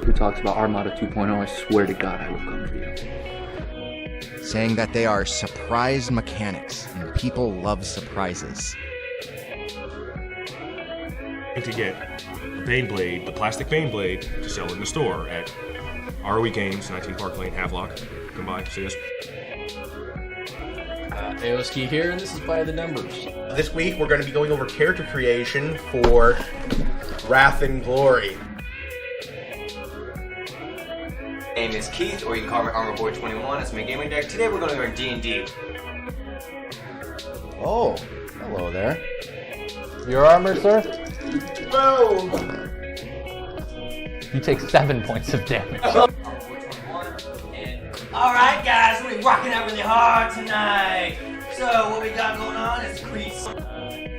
Who talks about Armada 2.0, I swear to God I will come for you. Saying that they are surprise mechanics, and people love surprises. And to get a Baneblade, the plastic Baneblade, to sell in the store at ROE Games, 19 Park Lane, Havelock. Come by, see us. AOSKey here, and this is By the Numbers. This week we're going to be going over character creation for Wrath and Glory. My name is Keith, or you can call me ArmorBoy21. That's my gaming deck. Today we're going to go over D&D. Oh, hello there. Your armor, sir? Whoa! You take 7 points of damage. Alright guys, we're rocking out really hard tonight. So what we got going on is Crease.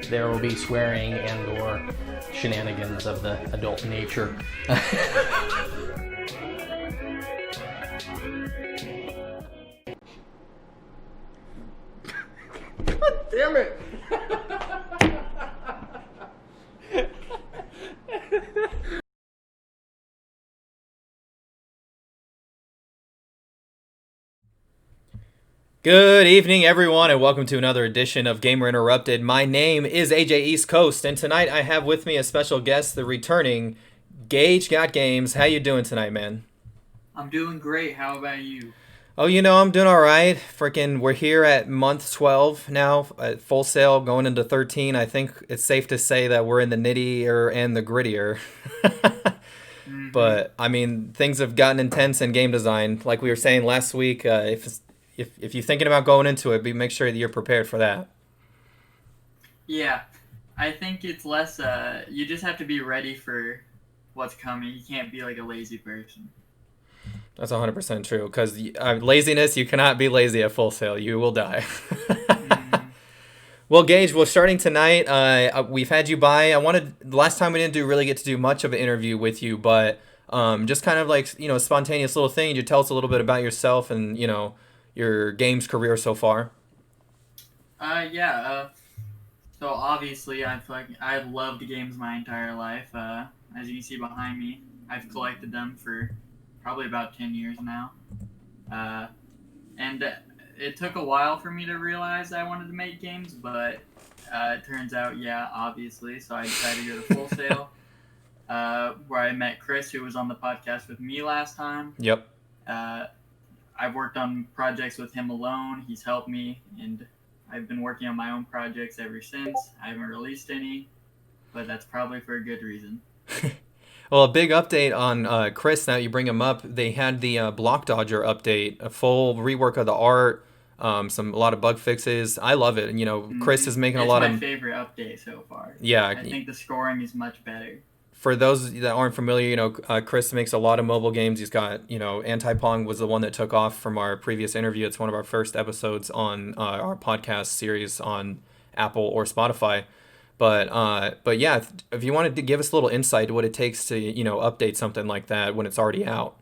There will be swearing and or shenanigans of the adult nature. God damn it! Good evening, everyone, and welcome to another edition of Gamer Interrupted. My name is AJ East Coast, and tonight I have with me a special guest, the returning GageGotGames. How you doing tonight, man? I'm doing great. How about you? Oh, you know, I'm doing all right. We're here at month 12 now, at Full Sail, going into 13. I think it's safe to say that we're in the nittier and the grittier. But, I mean, things have gotten intense in game design. Like we were saying last week, if you're thinking about going into it, make sure that you're prepared for that. Yeah, I think it's less, you just have to be ready for what's coming. You can't be like a lazy person. That's 100% true, because laziness, you cannot be lazy at Full Sail. You will die. Well, Gage, we're starting tonight. We've had you by. Last time we didn't really get to do much of an interview with you, but just kind of like, a spontaneous little thing. You tell us a little bit about yourself and, your games career so far. So obviously I've loved games my entire life. As you can see behind me, I've collected them for probably about 10 years now. And it took a while for me to realize I wanted to make games, but it turns out, obviously. So I decided to go to Full Sail, where I met Chris, who was on the podcast with me last time. Yep. I've worked on projects with him alone. He's helped me, and I've been working on my own projects ever since. I haven't released any, but that's probably for a good reason. Well, a big update on Chris, now you bring him up. They had the Block Dodger update, a full rework of the art, a lot of bug fixes. I love it. And, Chris is making a lot of... It's my favorite update so far. Yeah. I think the scoring is much better. For those that aren't familiar, Chris makes a lot of mobile games. He's got, Anti-Pong was the one that took off from our previous interview. It's one of our first episodes on our podcast series on Apple or Spotify. But yeah, if you wanted to give us a little insight to what it takes to, update something like that when it's already out.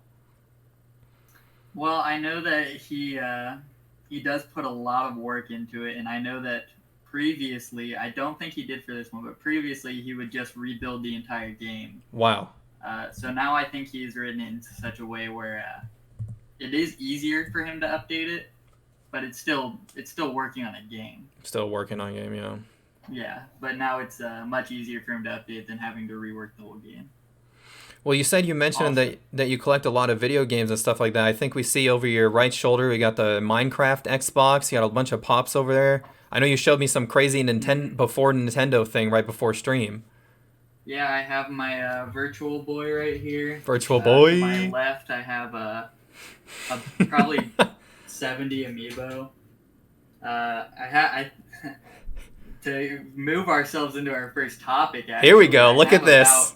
Well, I know that he does put a lot of work into it, and I know that previously, I don't think he did for this one, but previously he would just rebuild the entire game. Wow. So now I think he's written it in such a way where it is easier for him to update it, but it's still working on a game. Still working on a game, yeah. Yeah, but now it's much easier for him to update than having to rework the whole game. Well, you said you mentioned that you collect a lot of video games and stuff like that. I think we see over your right shoulder, we got the Minecraft Xbox. You got a bunch of pops over there. I know you showed me some crazy before Nintendo thing right before stream. Yeah, I have my Virtual Boy right here. Virtual Boy. To my left, I have a probably 70 amiibo. To move ourselves into our first topic, actually, here we go. Look at this.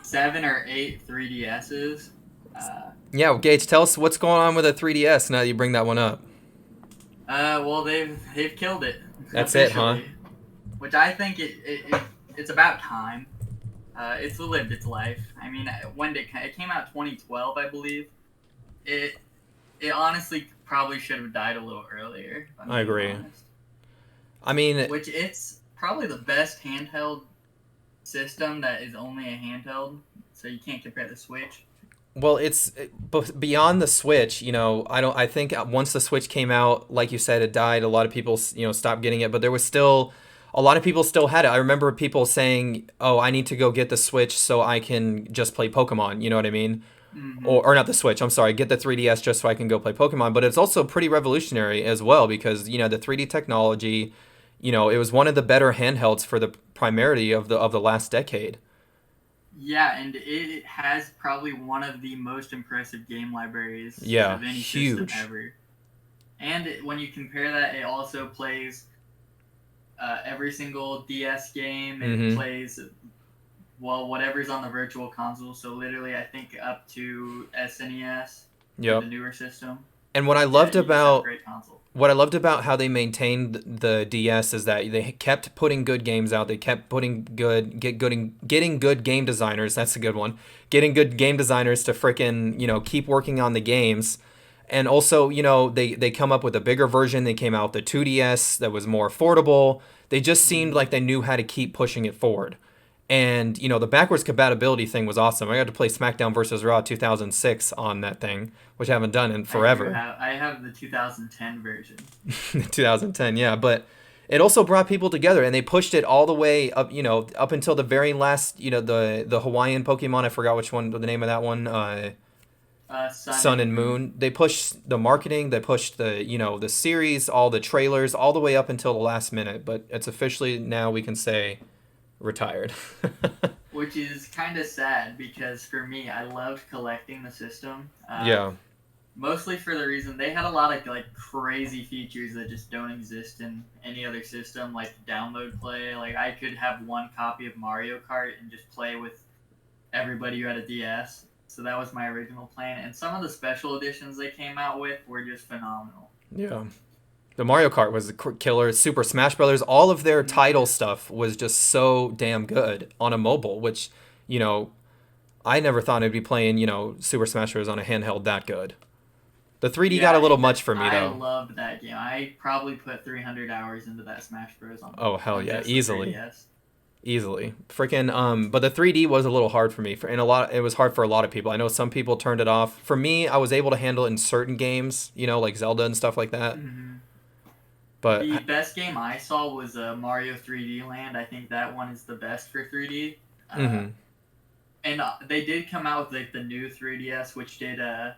7 or 8 3DSs. Yeah, Gage, tell us what's going on with a 3DS now that you bring that one up. Well, they've killed it. That's it, huh? Which I think it's about time. It's lived its life. I mean, when it came out 2012, I believe. It honestly probably should have died a little earlier. I agree. I mean, Which it's probably the best handheld system that is only a handheld, so you can't compare the Switch. well, it's beyond the Switch. You know, I think once the Switch came out, like you said, it died. A lot of people, stopped getting it, but there was still a lot of people still had it. I remember people saying, "Oh, I need to go get the Switch so I can just play Pokemon." You know what I mean? Or not the Switch. I'm sorry, get the 3DS just so I can go play Pokemon. But it's also pretty revolutionary as well because the 3D technology. It was one of the better handhelds for the primarily of the last decade. Yeah, and it has probably one of the most impressive game libraries Yeah, of any huge. system ever. And when you compare that, it also plays every single DS game. It plays, well, whatever's on the virtual console. So literally, I think up to SNES, Yep. the newer system. And what I loved you just have a about great console. what I loved about how they maintained the DS is that they kept putting good games out. They kept putting getting good game designers. That's a good one. Getting good game designers to frickin' keep working on the games. And also, they come up with a bigger version. They came out with the 2DS that was more affordable. They just seemed like they knew how to keep pushing it forward. And, the backwards compatibility thing was awesome. I got to play SmackDown vs. Raw 2006 on that thing, which I haven't done in forever. I have the 2010 version. 2010, yeah. But it also brought people together, and they pushed it all the way up, up until the very last, the Hawaiian Pokemon. I forgot which one, the name of that one. Sun and Moon. They pushed the marketing. They pushed the series, all the trailers, all the way up until the last minute. But it's officially now we can say retired. Which is kind of sad because for me, I loved collecting the system. Yeah. Mostly for the reason they had a lot of crazy features that just don't exist in any other system, like download play. Like I could have one copy of Mario Kart and just play with everybody who had a DS. So that was my original plan. And some of the special editions they came out with were just phenomenal. Yeah. The Mario Kart was killer. Super Smash Brothers, all of their title stuff was just so damn good on a mobile, which, I never thought I'd be playing, Super Smash Bros. On a handheld that good. The 3D got a little much for me, though. I loved that game. I probably put 300 hours into that Smash Bros. Oh, hell yeah. Easily. 3DS. Easily. Freaking, but the 3D was a little hard for me. It was hard for a lot of people. I know some people turned it off. For me, I was able to handle it in certain games, like Zelda and stuff like that. Mm-hmm. But the best game I saw was Mario 3D Land. I think that one is the best for 3D. And they did come out with the new 3DS, which did the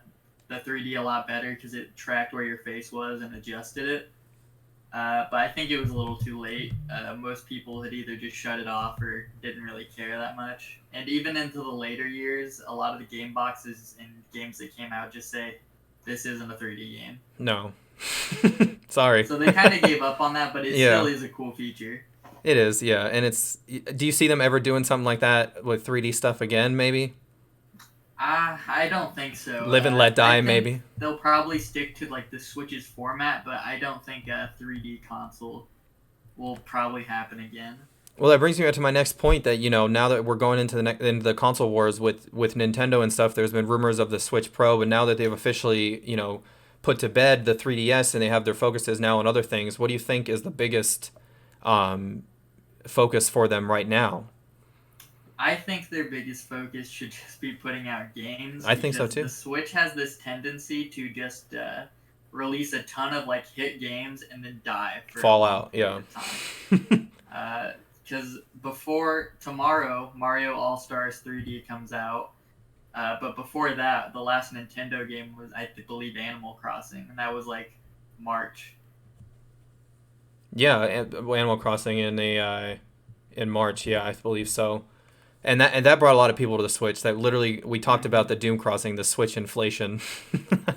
3D a lot better because it tracked where your face was and adjusted it. But I think it was a little too late. Most people had either just shut it off or didn't really care that much. And even into the later years, a lot of the game boxes and games that came out just say, this isn't a 3D game. No. Sorry. So they kind of gave up on that, but it still is a cool feature. It is, yeah. And do you see them ever doing something like that with 3D stuff again, maybe? I don't think so. Live and let die, maybe. They'll probably stick to the Switch's format, but I don't think a 3D console will probably happen again. Well, that brings me to my next point that, now that we're going into the console wars with Nintendo and stuff, there's been rumors of the Switch Pro, but now that they've officially, put to bed the 3DS and they have their focuses now on other things, what do you think is the biggest focus for them right now? I think their biggest focus should just be putting out games. I think so too. The Switch has this tendency to just release a ton of hit games and then die. Fallout, yeah. Because before tomorrow, Mario All-Stars 3D comes out. But before that, the last Nintendo game was, I believe, Animal Crossing, and that was March. Yeah, Animal Crossing in March. Yeah, I believe so. And that brought a lot of people to the Switch. That literally, we talked about the Doom Crossing, the Switch inflation.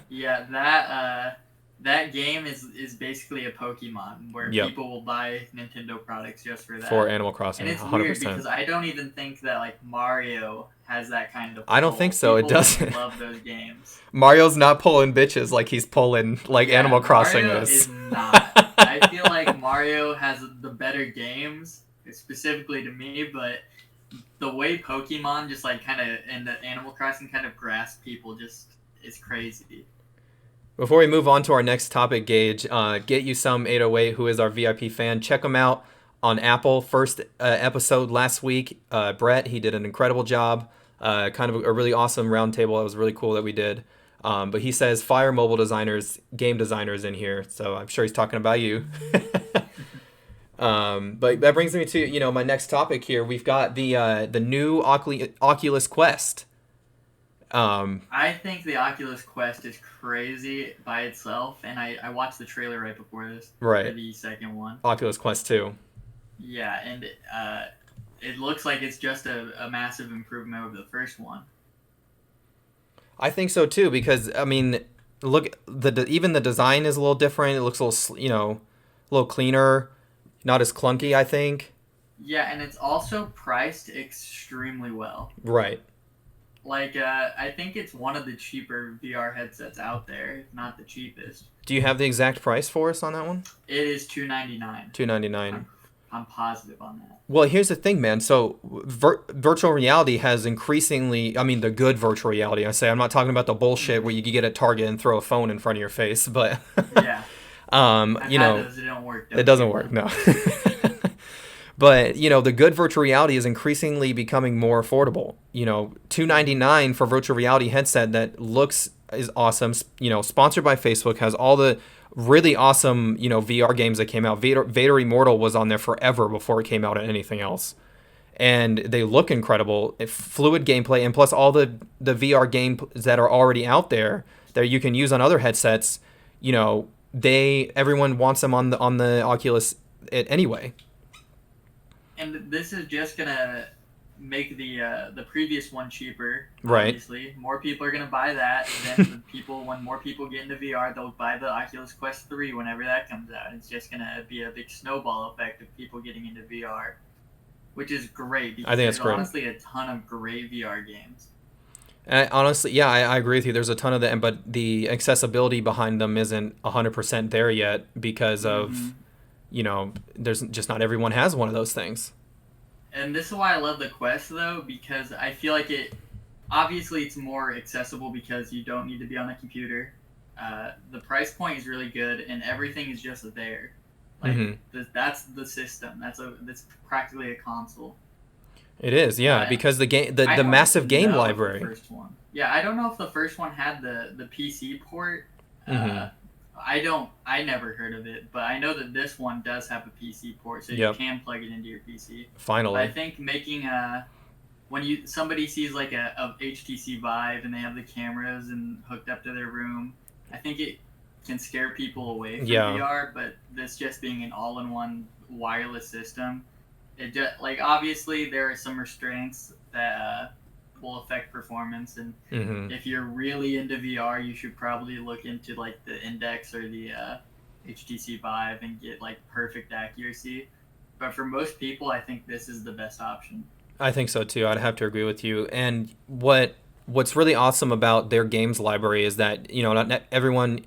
Yeah, that game is basically a Pokemon where people will buy Nintendo products just for that. For Animal Crossing, and it's 100%. Weird because I don't even think that Mario has that kind of pull. I don't think so. People it doesn't. Love those games. Mario's not pulling bitches like he's pulling Animal Crossing Mario is. Not. I feel like Mario has the better games, specifically to me, but the way Pokemon just kind of and the Animal Crossing kind of grasp people just is crazy. Before we move on to our next topic, Gage, Get You Some 808, who is our VIP fan, check him out on Apple. First episode last week. Brett, he did an incredible job. Kind of a really awesome roundtable. It was really cool that we did. But he says fire mobile designers, game designers in here. So I'm sure he's talking about you. But that brings me to, my next topic here. We've got the new Oculus Quest. I think the Oculus Quest is crazy by itself, and I watched the trailer right before this. Right. For the second one. Oculus Quest 2. Yeah, and it looks like it's just a massive improvement over the first one. I think so too, because look, even the design is a little different. It looks a little cleaner, not as clunky, I think. Yeah, and it's also priced extremely well. Right. Like, I think it's one of the cheaper VR headsets out there, if not the cheapest. Do you have the exact price for us on that one? It is $299. $299. I'm positive on that. Well, here's the thing, man. So virtual reality has increasingly, the good virtual reality. I'm not talking about the bullshit where you can get at Target and throw a phone in front of your face, but Yeah. those, it don't work. It doesn't work, no. But, the good virtual reality is increasingly becoming more affordable. $299 for virtual reality headset that is awesome. Sponsored by Facebook, has all the really awesome, VR games that came out. Vader Immortal was on there forever before it came out on anything else. And they look incredible. Fluid gameplay, and plus all the VR games that are already out there that you can use on other headsets, everyone wants them on the Oculus anyway. And this is just gonna make the previous one cheaper. Right. Obviously, more people are gonna buy that. Then when more people get into VR, they'll buy the Oculus Quest 3 whenever that comes out. It's just gonna be a big snowball effect of people getting into VR, which is great. Because I think it's great. Honestly, a ton of great VR games. Honestly, yeah, I agree with you. There's a ton of them, but the accessibility behind them isn't 100% there yet because of, there's just not everyone has one of those things. And this is why I love the Quest, though, because I feel like obviously it's more accessible because you don't need to be on a computer. The price point is really good, and everything is just there. Like, that's the system. That's practically a console. It is, yeah, because the massive game library. The first one. Yeah, I don't know if the first one had the PC port. I never heard of it, but I know that this one does have a PC port, so you can plug it into your PC. Finally. But I think making when somebody sees like a HTC Vive and they have the cameras and hooked up to their room, I think it can scare people away from VR. But this just being an all-in-one wireless system, it just, obviously there are some restraints that will affect performance, and if you're really into VR, you should probably look into the Index or the HTC Vive and get perfect accuracy. But for most people, I think this is the best option. I think so too. I'd have to agree with you. And what's really awesome about their games library is that not everyone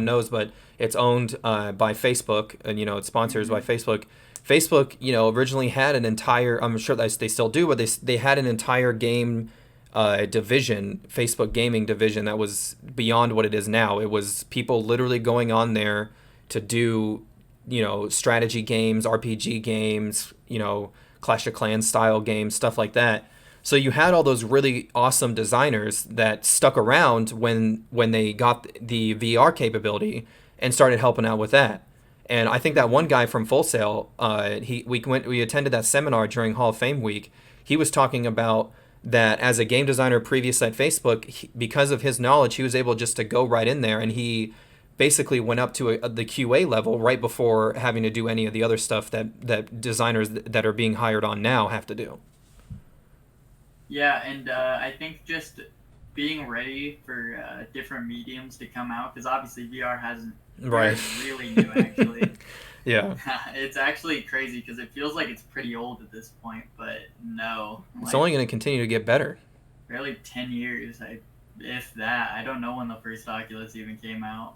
knows, but it's owned by Facebook, and it sponsors by Facebook. Facebook, originally had an entire, I'm sure that they still do, but they had an entire game division, Facebook gaming division, that was beyond what it is now. It was people literally going on there to do, strategy games, RPG games, Clash of Clans style games, stuff like that. So you had all those really awesome designers that stuck around when they got the VR capability and started helping out with that. And I think that one guy from Full Sail, we attended that seminar during Hall of Fame week. He was talking about that as a game designer previous at Facebook, because of his knowledge, he was able just to go right in there, and he basically went up to the QA level right before having to do any of the other stuff that designers that are being hired on now have to do. Yeah, and I think just being ready for different mediums to come out, because obviously VR hasn't. Right. It's really new, actually. Yeah. It's actually crazy because it feels like it's pretty old at this point, but no. It's only going to continue to get better. Barely 10 years, if that. I don't know when the first Oculus even came out.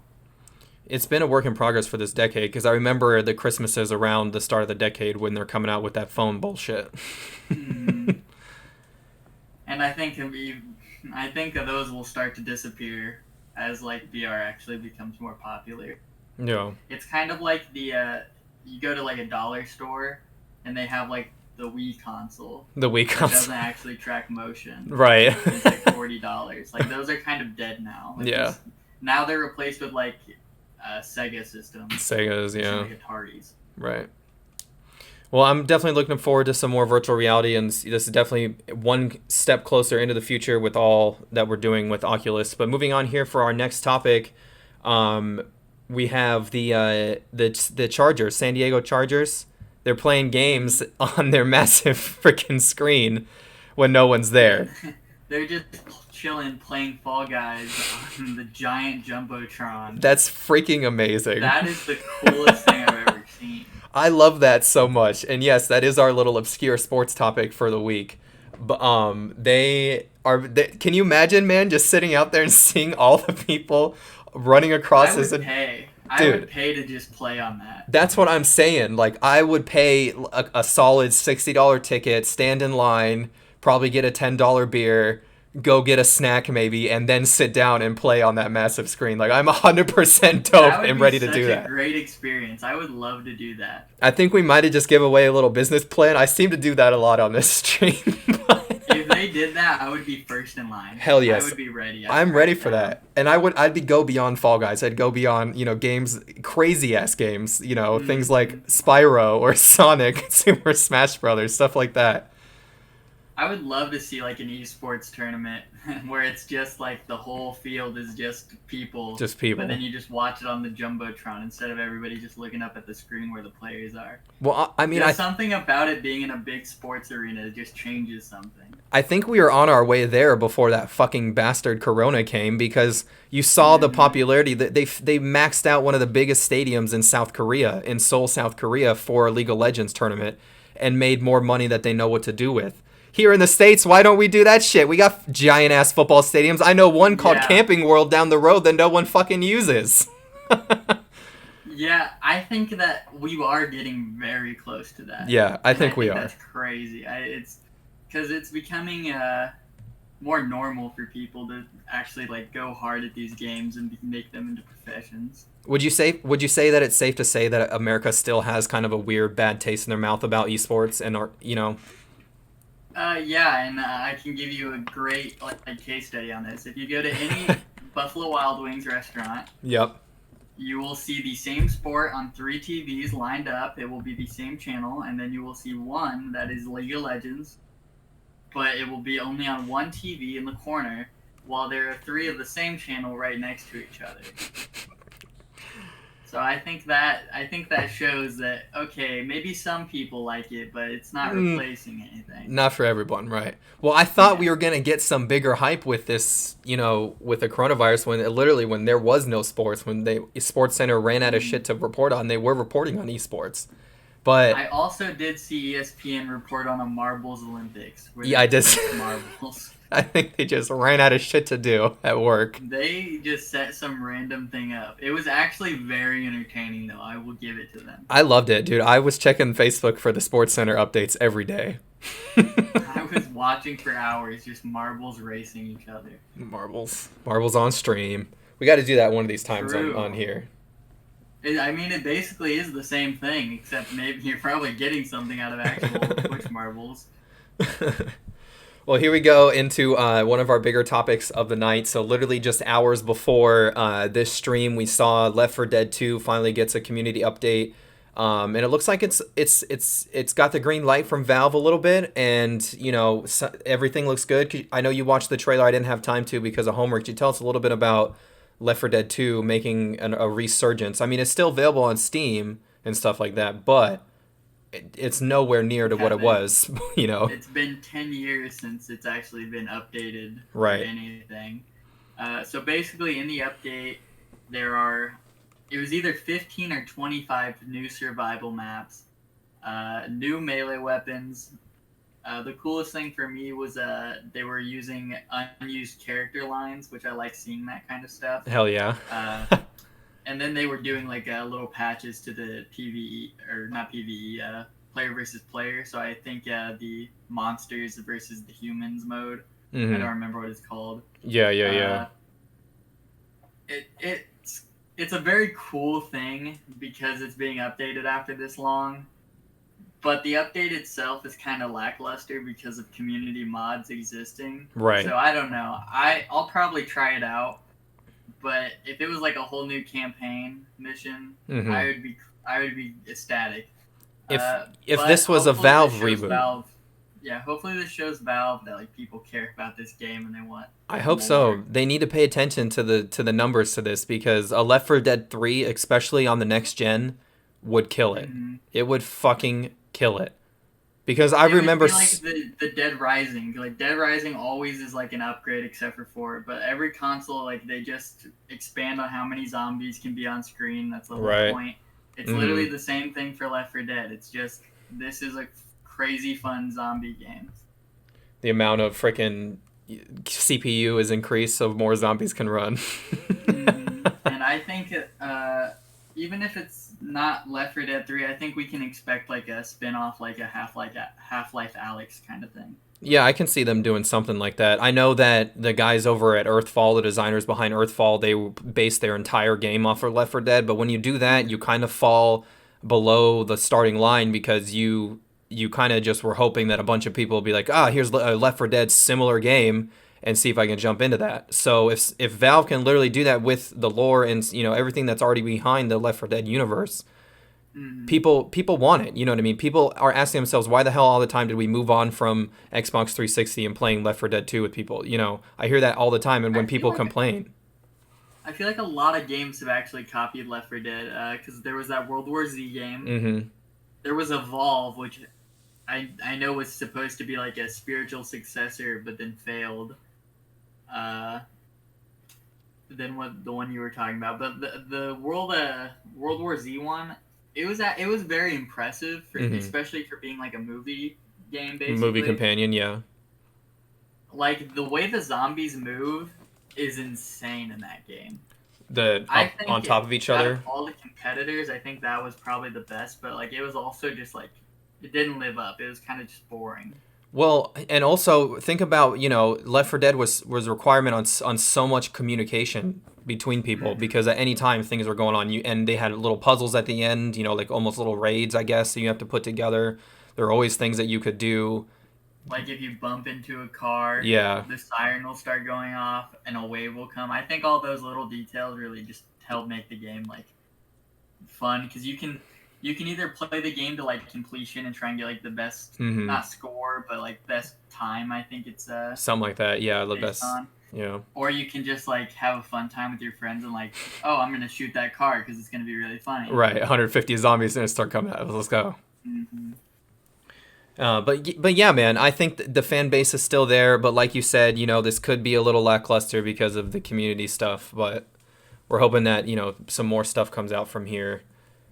It's been a work in progress for this decade, because I remember the Christmases around the start of the decade when they're coming out with that phone bullshit. And I think those will start to disappear as like VR actually becomes more popular. Yeah. It's kind of like the you go to like a dollar store and they have like the Wii console. The Wii That console. doesn't actually track motion. Right. It's like $40. Like those are kind of dead now. Like Yeah. now they're replaced with like Sega systems. Sega's, yeah. Like Ataris. Right. Well, I'm definitely looking forward to some more virtual reality, and this is definitely one step closer into the future with all that we're doing with Oculus. But moving on here for our next topic, we have the Chargers, San Diego Chargers. They're playing games on their massive freaking screen when no one's there. They're just chilling, playing Fall Guys on the giant jumbotron. That's freaking amazing. That is the coolest thing I've ever seen. I love that so much. And yes, that is our little obscure sports topic for the week. But can you imagine, man, just sitting out there and seeing all the people running across I would pay. I would pay to just play on that. That's what I'm saying. Like, I would pay a solid $60 ticket, stand in line, probably get a $10 beer, go get a snack maybe, and then sit down and play on that massive screen. Like, I'm 100% dope and ready to do that. That would be such a great experience. I would love to do that. I think we might have just give away a little business plan. I seem to do that a lot on this stream. If they did that, I would be first in line. Hell yes. I would be ready. I'm ready for that. And I'd go beyond Fall Guys. I'd go beyond, games, crazy ass games, things like Spyro or Sonic, Super Smash Brothers, stuff like that. I would love to see like an esports tournament where it's just like the whole field is just people. Just people. But then you just watch it on the jumbotron instead of everybody just looking up at the screen where the players are. Well, I mean, something about it being in a big sports arena just changes something. I think we were on our way there before that fucking bastard Corona came, because you saw the popularity that they maxed out one of the biggest stadiums in South Korea, in Seoul, South Korea, for a League of Legends tournament, and made more money that they know what to do with. Here in the States, why don't we do that shit? We got giant ass football stadiums. I know one called Camping World down the road that no one fucking uses. Yeah, I think that we are getting very close to that. Yeah, I think we are. That's crazy. It's because it's becoming more normal for people to actually like go hard at these games and make them into professions. Would you say that it's safe to say that America still has kind of a weird bad taste in their mouth about esports and Yeah, and I can give you a great case study on this. If you go to any Buffalo Wild Wings restaurant, yep, you will see the same sport on 3 TVs lined up. It will be the same channel, and then you will see one that is League of Legends, but it will be only on one TV in the corner, while there are 3 of the same channel right next to each other. So I think that shows that, okay, maybe some people like it, but it's not replacing anything. Not for everyone, right? Well, I thought we were going to get some bigger hype with this, with the coronavirus, when there was no sports, when Sports Center ran out of shit to report on. They were reporting on esports. But I also did see ESPN report on a marbles Olympics. Yeah, I did. Marbles. I think they just ran out of shit to do at work. They just set some random thing up. It was actually very entertaining, though. I will give it to them. I loved it, dude. I was checking Facebook for the Sports Center updates every day. I was watching for hours, just marbles racing each other. Marbles on stream. We got to do that one of these times on here. It basically is the same thing, except maybe you're probably getting something out of actual Twitch marbles. Well, here we go into one of our bigger topics of the night. So literally just hours before this stream, we saw Left 4 Dead 2 finally gets a community update. And it looks like it's got the green light from Valve a little bit, and everything looks good. I know you watched the trailer. I didn't have time to because of homework. Could you tell us a little bit about Left 4 Dead 2 making a resurgence? I mean, it's still available on Steam and stuff like that, but it's nowhere near to what it was, It's been 10 years since it's actually been updated or anything. So basically in the update, it was either 15 or 25 new survival maps, new melee weapons. The coolest thing for me was they were using unused character lines, which I like seeing that kind of stuff. Hell yeah. And then they were doing little patches to the PvE, or not PvE, player versus player. So I think the monsters versus the humans mode. I don't remember what it's called. Yeah. it's a very cool thing because it's being updated after this long. But the update itself is kind of lackluster because of community mods existing. Right. So I don't know. I'll probably try it out. But if it was like a whole new campaign mission, Mhm. I would be ecstatic. If But this was a hopefully Valve this shows reboot. Valve, yeah, hopefully this shows Valve that like people care about this game and they want. I hope more. so. They need to pay attention to the numbers to this because a Left 4 Dead 3, especially on the next gen, would kill it. Mhm. It would fucking kill it. Because I It would remember be like the Dead Rising. Like Dead Rising always is like an upgrade except for 4, but every console like they just expand on how many zombies can be on screen. That's the whole Right. point. It's Mhm. literally the same thing for Left 4 Dead. It's just this is a crazy fun zombie game. the amount of freaking CPU is increased so more zombies can run. And I think even if it's not Left 4 Dead 3, I think we can expect like a spin-off like a Half-Life Alyx kind of thing. Yeah, I can see them doing something like that. I know that the guys over at Earthfall, the designers behind Earthfall, they base their entire game off of Left 4 Dead, but when you do that, you kind of fall below the starting line because you kind of just were hoping that a bunch of people would be like, here's a Left 4 Dead similar game and see if I can jump into that. So if Valve can literally do that with the lore and everything that's already behind the Left 4 Dead universe, people want it. You know what I mean? People are asking themselves, why the hell all the time did we move on from Xbox 360 and playing Left 4 Dead 2 with people? I hear that all the time, and when people complain. I feel like a lot of games have actually copied Left 4 Dead because there was that World War Z game. Mm-hmm. There was Evolve, which I know was supposed to be like a spiritual successor, but then failed. Than what the one you were talking about, but the World War Z one, it was very impressive, especially for being like a movie game, basically. Movie companion, yeah. Like the way the zombies move is insane in that game. On top of each other. All the competitors, I think that was probably the best, but like it was also just like it didn't live up. It was kind of just boring. Well, and also think about, Left 4 Dead was a requirement on so much communication between people because at any time things were going on. And they had little puzzles at the end, like almost little raids, I guess, that you have to put together. There are always things that you could do. Like if you bump into a car, yeah, the siren will start going off and a wave will come. I think all those little details really just help make the game like fun because you can either play the game to like completion and try and get like the best not score but like best time. I think it's something like that. Yeah, the best. Yeah. Or you can just like have a fun time with your friends and like, oh, I'm gonna shoot that car because it's gonna be really funny. Right, 150 zombies gonna start coming at us. Let's go. Mm-hmm. But yeah, man, I think the fan base is still there. But like you said, this could be a little lackluster because of the community stuff. But we're hoping that some more stuff comes out from here.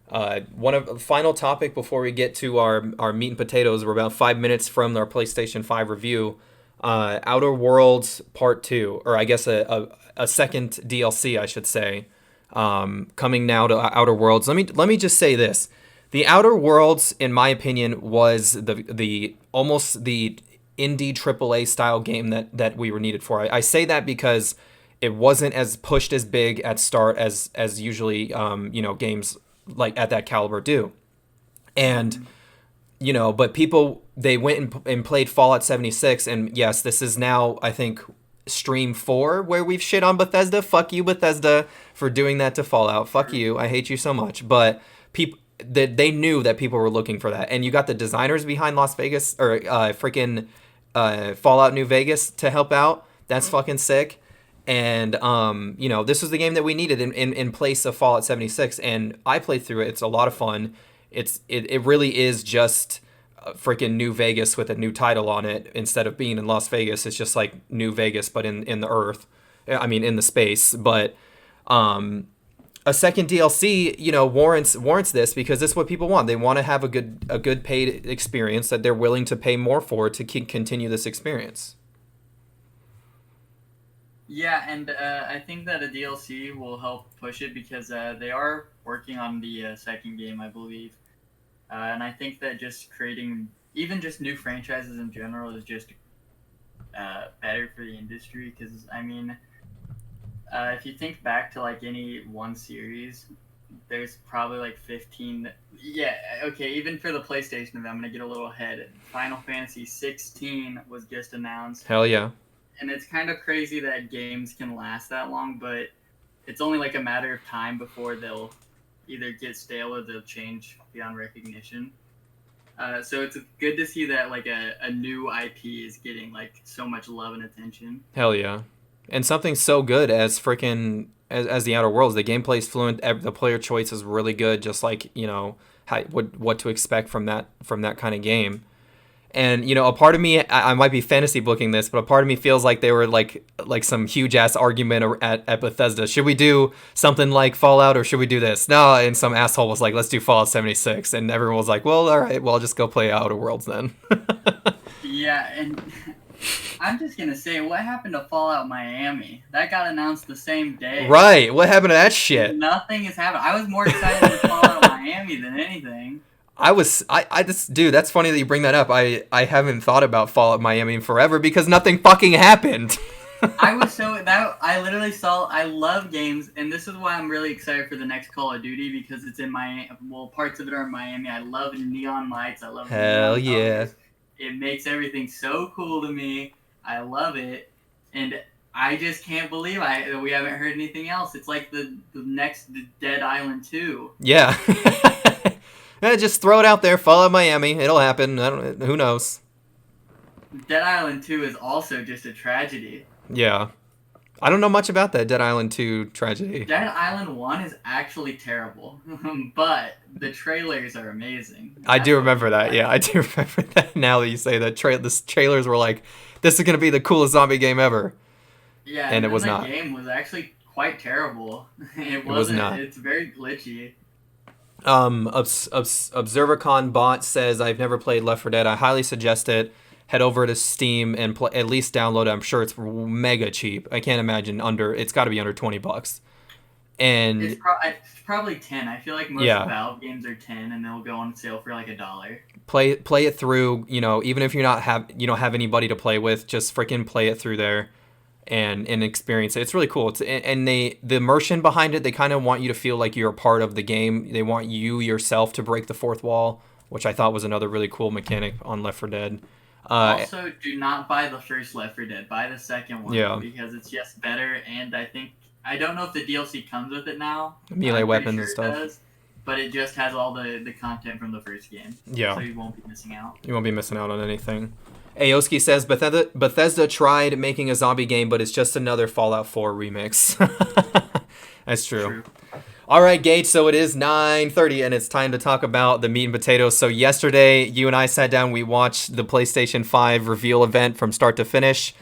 Final topic before we get to our meat and potatoes. We're about 5 minutes from our PlayStation 5 review. Outer Worlds Part 2, or I guess a second DLC, I should say, coming now to Outer Worlds. Let me just say this. The Outer Worlds, in my opinion, was the almost the indie AAA style game that we were needed for. I say that because it wasn't as pushed as big at start as usually games like at that caliber do. And but people, they went and played Fallout 76, and yes, this is now, I think, stream 4 where we've shit on Bethesda. Fuck you, Bethesda, for doing that to Fallout. Fuck you. I hate you so much. But people, they knew that people were looking for that, and you got the designers behind Las Vegas or freaking Fallout New Vegas to help out. That's fucking sick. And this was the game that we needed in place of Fallout 76, and I played through it. It's a lot of fun. It really is just freaking New Vegas with a new title on it. Instead of being in Las Vegas, it's just like New Vegas but in the earth. I mean, in the space. But a second DLC, warrants this because this is what people want. They want to have a good paid experience that they're willing to pay more for to continue this experience. Yeah, and I think that a DLC will help push it because they are working on the second game, I believe. And I think that just creating even just new franchises in general is just better for the industry because, I mean, If you think back to like any one series, there's probably like 15. Yeah, okay. Even for the PlayStation event, I'm gonna get a little ahead. Final Fantasy 16 was just announced, Hell yeah. and it's kind of crazy that games can last that long, but it's only like a matter of time before they'll either get stale or they'll change beyond recognition. So it's good to see that like a new IP is getting like so much love and attention. Hell yeah. And something so good as freaking as the Outer Worlds. The gameplay's fluent. The player choice is really good. Just like what to expect from that kind of game. And a part of me, I might be fantasy booking this, but a part of me feels like they were like some huge ass argument at Bethesda. Should we do something like Fallout or should we do this? No, and some asshole was like, let's do Fallout 76, and everyone was like, well, all right, well, I'll just go play Outer Worlds then. Yeah, and I'm just gonna say, what happened to Fallout Miami? That got announced the same day. Right, what happened to that shit? Nothing has happened. I was more excited for Fallout Miami than anything. I just, dude, that's funny that you bring that up. I haven't thought about Fallout Miami in forever because nothing fucking happened. I literally saw, I love games, and this is why I'm really excited for the next Call of Duty, because it's in parts of it are in Miami. I love neon lights. I love Hell neon yeah. colors. It makes everything so cool to me. I love it, and I just can't believe we haven't heard anything else. It's like the next Dead Island 2. Yeah. Just throw it out there. Fallout Miami. It'll happen. Who knows? Dead Island 2 is also just a tragedy. Yeah. I don't know much about that Dead Island 2 tragedy. Dead Island 1 is actually terrible, but the trailers are amazing. I do remember that. Yeah, I do remember that now that you say that. The trailers were like, this is going to be the coolest zombie game ever. Yeah, and it was not. The game was actually quite terrible. It was not. It's very glitchy. ObserverCon bot says, I've never played Left 4 Dead. I highly suggest it. Head over to Steam and at least download it. I'm sure it's mega cheap. I can't imagine it's got to be under $20. And it's probably 10. I feel like most Valve games are 10, and they'll go on sale for like $1. Play it through. Even if you don't have anybody to play with, just freaking play it through there and experience it. It's really cool. And the immersion behind it, they kind of want you to feel like you're a part of the game. They want you yourself to break the fourth wall, which I thought was another really cool mechanic on Left 4 Dead. Also, do not buy the first Left 4 Dead. Buy the second one, because it's just better. And I don't know if the DLC comes with it now. Melee weapons and stuff. It does, but it just has all the content from the first game. Yeah. So you won't be missing out. You won't be missing out on anything. Aoski says, Bethesda tried making a zombie game, but it's just another Fallout 4 remix. That's true. All right, Gage, so it is 9:30, and it's time to talk about the meat and potatoes. So yesterday, you and I sat down, we watched the PlayStation 5 reveal event from start to finish.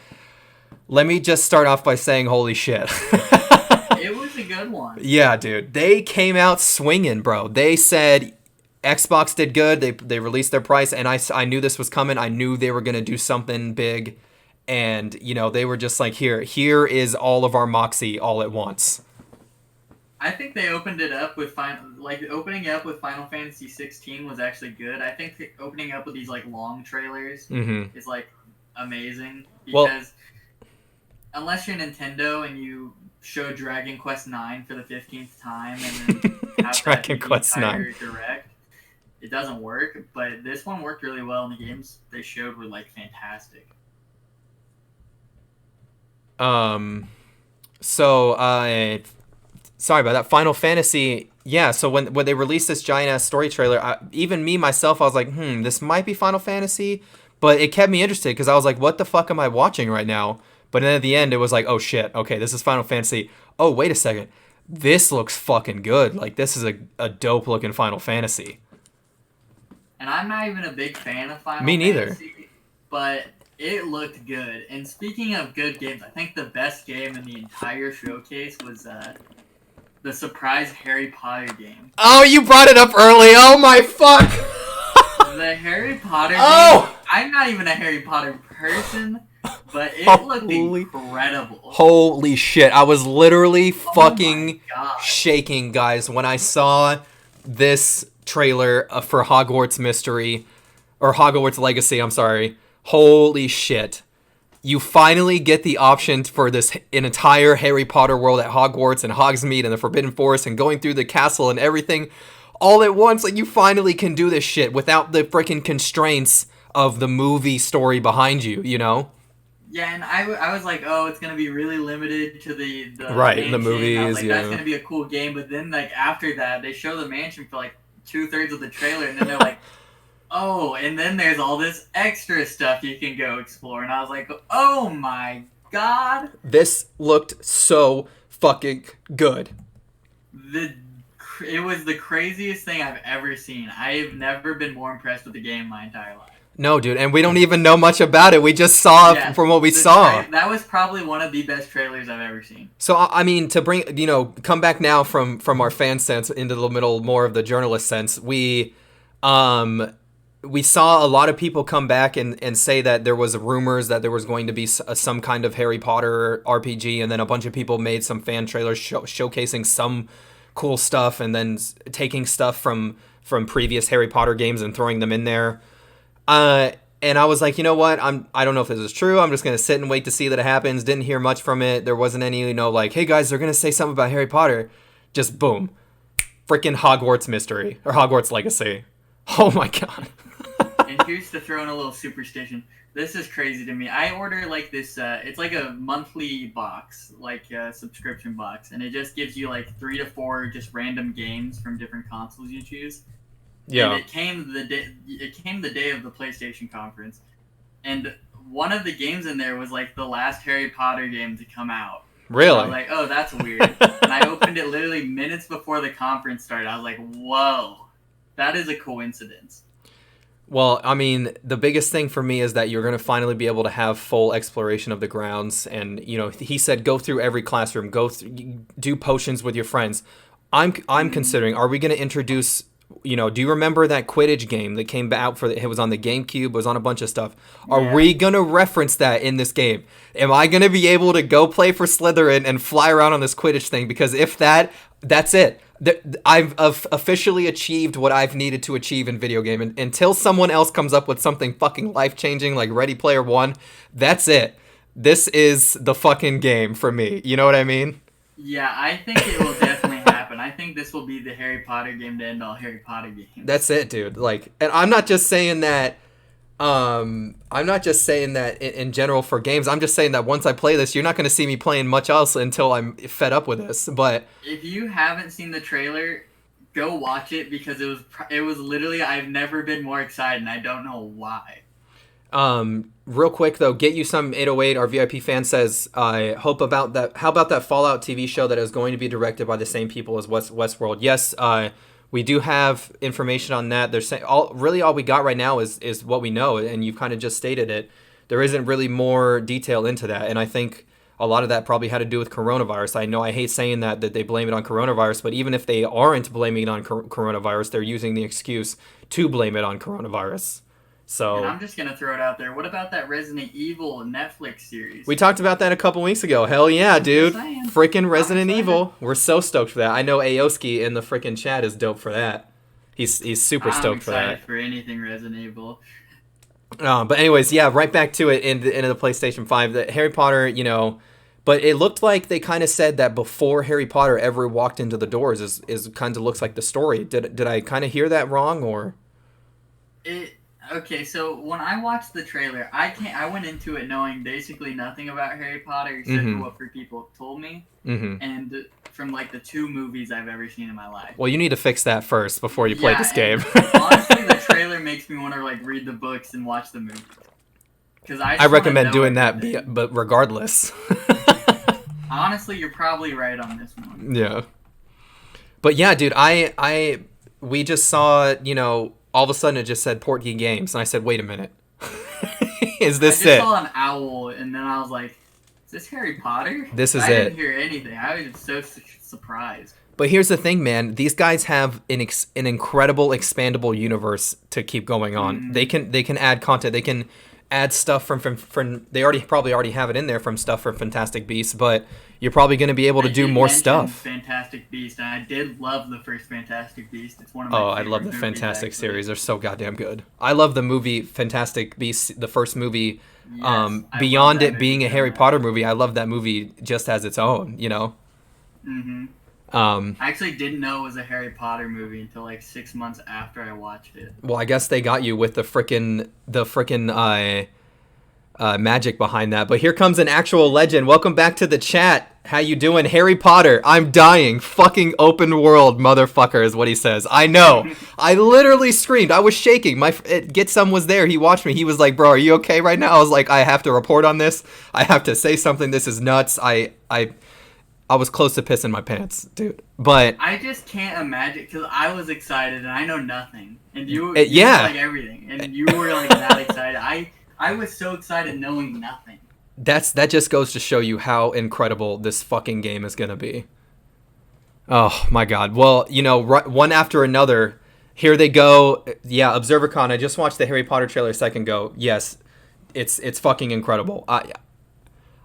Let me just start off by saying, holy shit. It was a good one. Yeah, dude. They came out swinging, bro. They said Xbox did good. They released their price, and I knew this was coming. I knew they were going to do something big, and, they were just like, here is all of our moxie all at once. I think they opened it up with opening it up with Final Fantasy 16 was actually good. I think opening up with these like long trailers is like amazing because unless you're Nintendo and you show Dragon Quest 9 for the 15th time and then have Dragon Quest 9 direct, it doesn't work. But this one worked really well, and the games they showed were like fantastic. Sorry about that. Final Fantasy, yeah, so when they released this giant-ass story trailer, even me, myself, I was like, this might be Final Fantasy, but it kept me interested, because I was like, what the fuck am I watching right now? But then at the end, it was like, oh shit, okay, this is Final Fantasy. Oh, wait a second. This looks fucking good. Like, this is a dope-looking Final Fantasy. And I'm not even a big fan of Final Me neither. Fantasy, but it looked good. And speaking of good games, I think the best game in the entire showcase was the surprise Harry Potter game. Oh, you brought it up early. Oh my fuck. The Harry Potter game. I'm not even a Harry Potter person, but it looked incredible. Holy shit. I was literally fucking shaking, guys, when I saw this trailer for Hogwarts Mystery, or Hogwarts Legacy, I'm sorry. Holy shit. you finally get the option for an entire Harry Potter world at Hogwarts and Hogsmeade and the Forbidden Forest and going through the castle and everything all at once. Like, you finally can do this shit without the freaking constraints of the movie story behind you, you know? Yeah, and I was like, oh, it's gonna be really limited to the right, mansion. the movies. I was like, yeah, that's gonna be a cool game. But then, like, after that, they show the mansion for like 2/3 of the trailer, and then they're like, oh, and then there's all this extra stuff you can go explore, and I was like, oh my god, this looked so fucking good. It was the craziest thing I've ever seen. I've never been more impressed with the game in my entire life. No, dude, and we don't even know much about it. We just saw from what we saw. That was probably one of the best trailers I've ever seen. So, I mean, to bring, come back now from our fan sense into the middle, more of the journalist sense, we saw a lot of people come back and say that there was rumors that there was going to be some kind of Harry Potter RPG, and then a bunch of people made some fan trailers showcasing some cool stuff, and then taking stuff from previous Harry Potter games and throwing them in there. And I was like, you know what? I don't know if this is true. I'm just going to sit and wait to see that it happens. Didn't hear much from it. There wasn't any, like, hey guys, they're going to say something about Harry Potter. Just boom. Freaking Hogwarts mystery or Hogwarts legacy. Oh my god. And here's to throw in a little superstition. This is crazy to me. I order like this, it's like a monthly box, like a subscription box, and it just gives you like 3 to 4 just random games from different consoles you choose. Yeah. And it came the day of the PlayStation conference, and one of the games in there was like the last Harry Potter game to come out. Really? I was like, oh, that's weird. And I opened it literally minutes before the conference started. I was like, whoa, that is a coincidence. Well, I mean, the biggest thing for me is that you're going to finally be able to have full exploration of the grounds. And, he said, go through every classroom, do potions with your friends. I'm considering, are we going to introduce, do you remember that Quidditch game that came out it was on the GameCube, it was on a bunch of stuff. Are we going to reference that in this game? Am I going to be able to go play for Slytherin and fly around on this Quidditch thing? Because if that's it. I've officially achieved what I've needed to achieve in video game. And until someone else comes up with something fucking life-changing like Ready Player One, that's it. This is the fucking game for me. You know what I mean? Yeah, I think it will definitely happen. I think this will be the Harry Potter game to end all Harry Potter games. That's it, dude. Like, and I'm not just saying that in general for games. I'm just saying that once I play this, you're not going to see me playing much else until I'm fed up with this. But if you haven't seen the trailer, go watch it, because it was literally, I've never been more excited, and I don't know why. Real quick though, Get You Some 808, our VIP fan says, how about that Fallout TV show that is going to be directed by the same people as Westworld? Yes, we do have information on that. They're saying all we got right now is what we know, and you've kind of just stated it. There isn't really more detail into that, and I think a lot of that probably had to do with coronavirus. I know I hate saying that they blame it on coronavirus, but even if they aren't blaming it on coronavirus, they're using the excuse to blame it on coronavirus. So, and I'm just going to throw it out there. What about that Resident Evil Netflix series? We talked about that a couple weeks ago. Hell yeah, dude. Freaking Resident Evil. We're so stoked for that. I know Aoski in the freaking chat is dope for that. He's super stoked for that. I'm excited for anything Resident Evil. But anyways, yeah, right back to it into the PlayStation 5. The Harry Potter, but it looked like they kind of said that before Harry Potter ever walked into the doors is kind of looks like the story. Did I kind of hear that wrong, or? Okay, so when I watched the trailer, I went into it knowing basically nothing about Harry Potter except for what people told me, and from like the 2 movies I've ever seen in my life. Well, you need to fix that first before you play this game. Honestly, the trailer makes me want to like read the books and watch the movie. Because I recommend doing that, but regardless. Honestly, you're probably right on this one. Yeah. But yeah, dude, we just saw, all of a sudden it just said Portkey Games, and I said, wait a minute. Is this it? I just saw an owl, and then I was like, is this Harry Potter? This is I didn't hear anything. I was so surprised. But here's the thing, man. These guys have an incredible expandable universe to keep going on. Mm-hmm. They can add content. They can add stuff from they probably already have it in there from stuff from Fantastic Beasts, but you're probably going to be able to do more stuff. Fantastic Beasts, and I did love the first Fantastic Beast. It's one of my I love the Fantastic series. They're so goddamn good. I love the movie Fantastic Beasts, the first movie Yes, I love Beyond that it being movie a so Harry much. Potter movie, I love that movie just as its own, you know? Mm-hmm. Um, I actually didn't know it was a Harry Potter movie until like 6 months after I watched it. well, I guess they got you with the frickin' magic behind that. But here comes an actual legend. Welcome back to the chat. How you doing? Harry Potter, I'm dying. Fucking open world, motherfucker, is what he says. I know. I literally screamed. I was shaking. Get Some was there. He watched me. He was like, bro, are you okay right now? I was like, I have to report on this. I have to say something. This is nuts. I was close to pissing my pants, dude. But I just can't imagine, because I was excited and I know nothing, and you yeah. like everything, and you were like that excited. I was so excited knowing nothing. that just goes to show you how incredible this fucking game is gonna be. Oh my god. Well, you know, one after another. Here they go. Yeah, ObserverCon. I just watched the Harry Potter trailer a second ago. Yes, it's fucking incredible.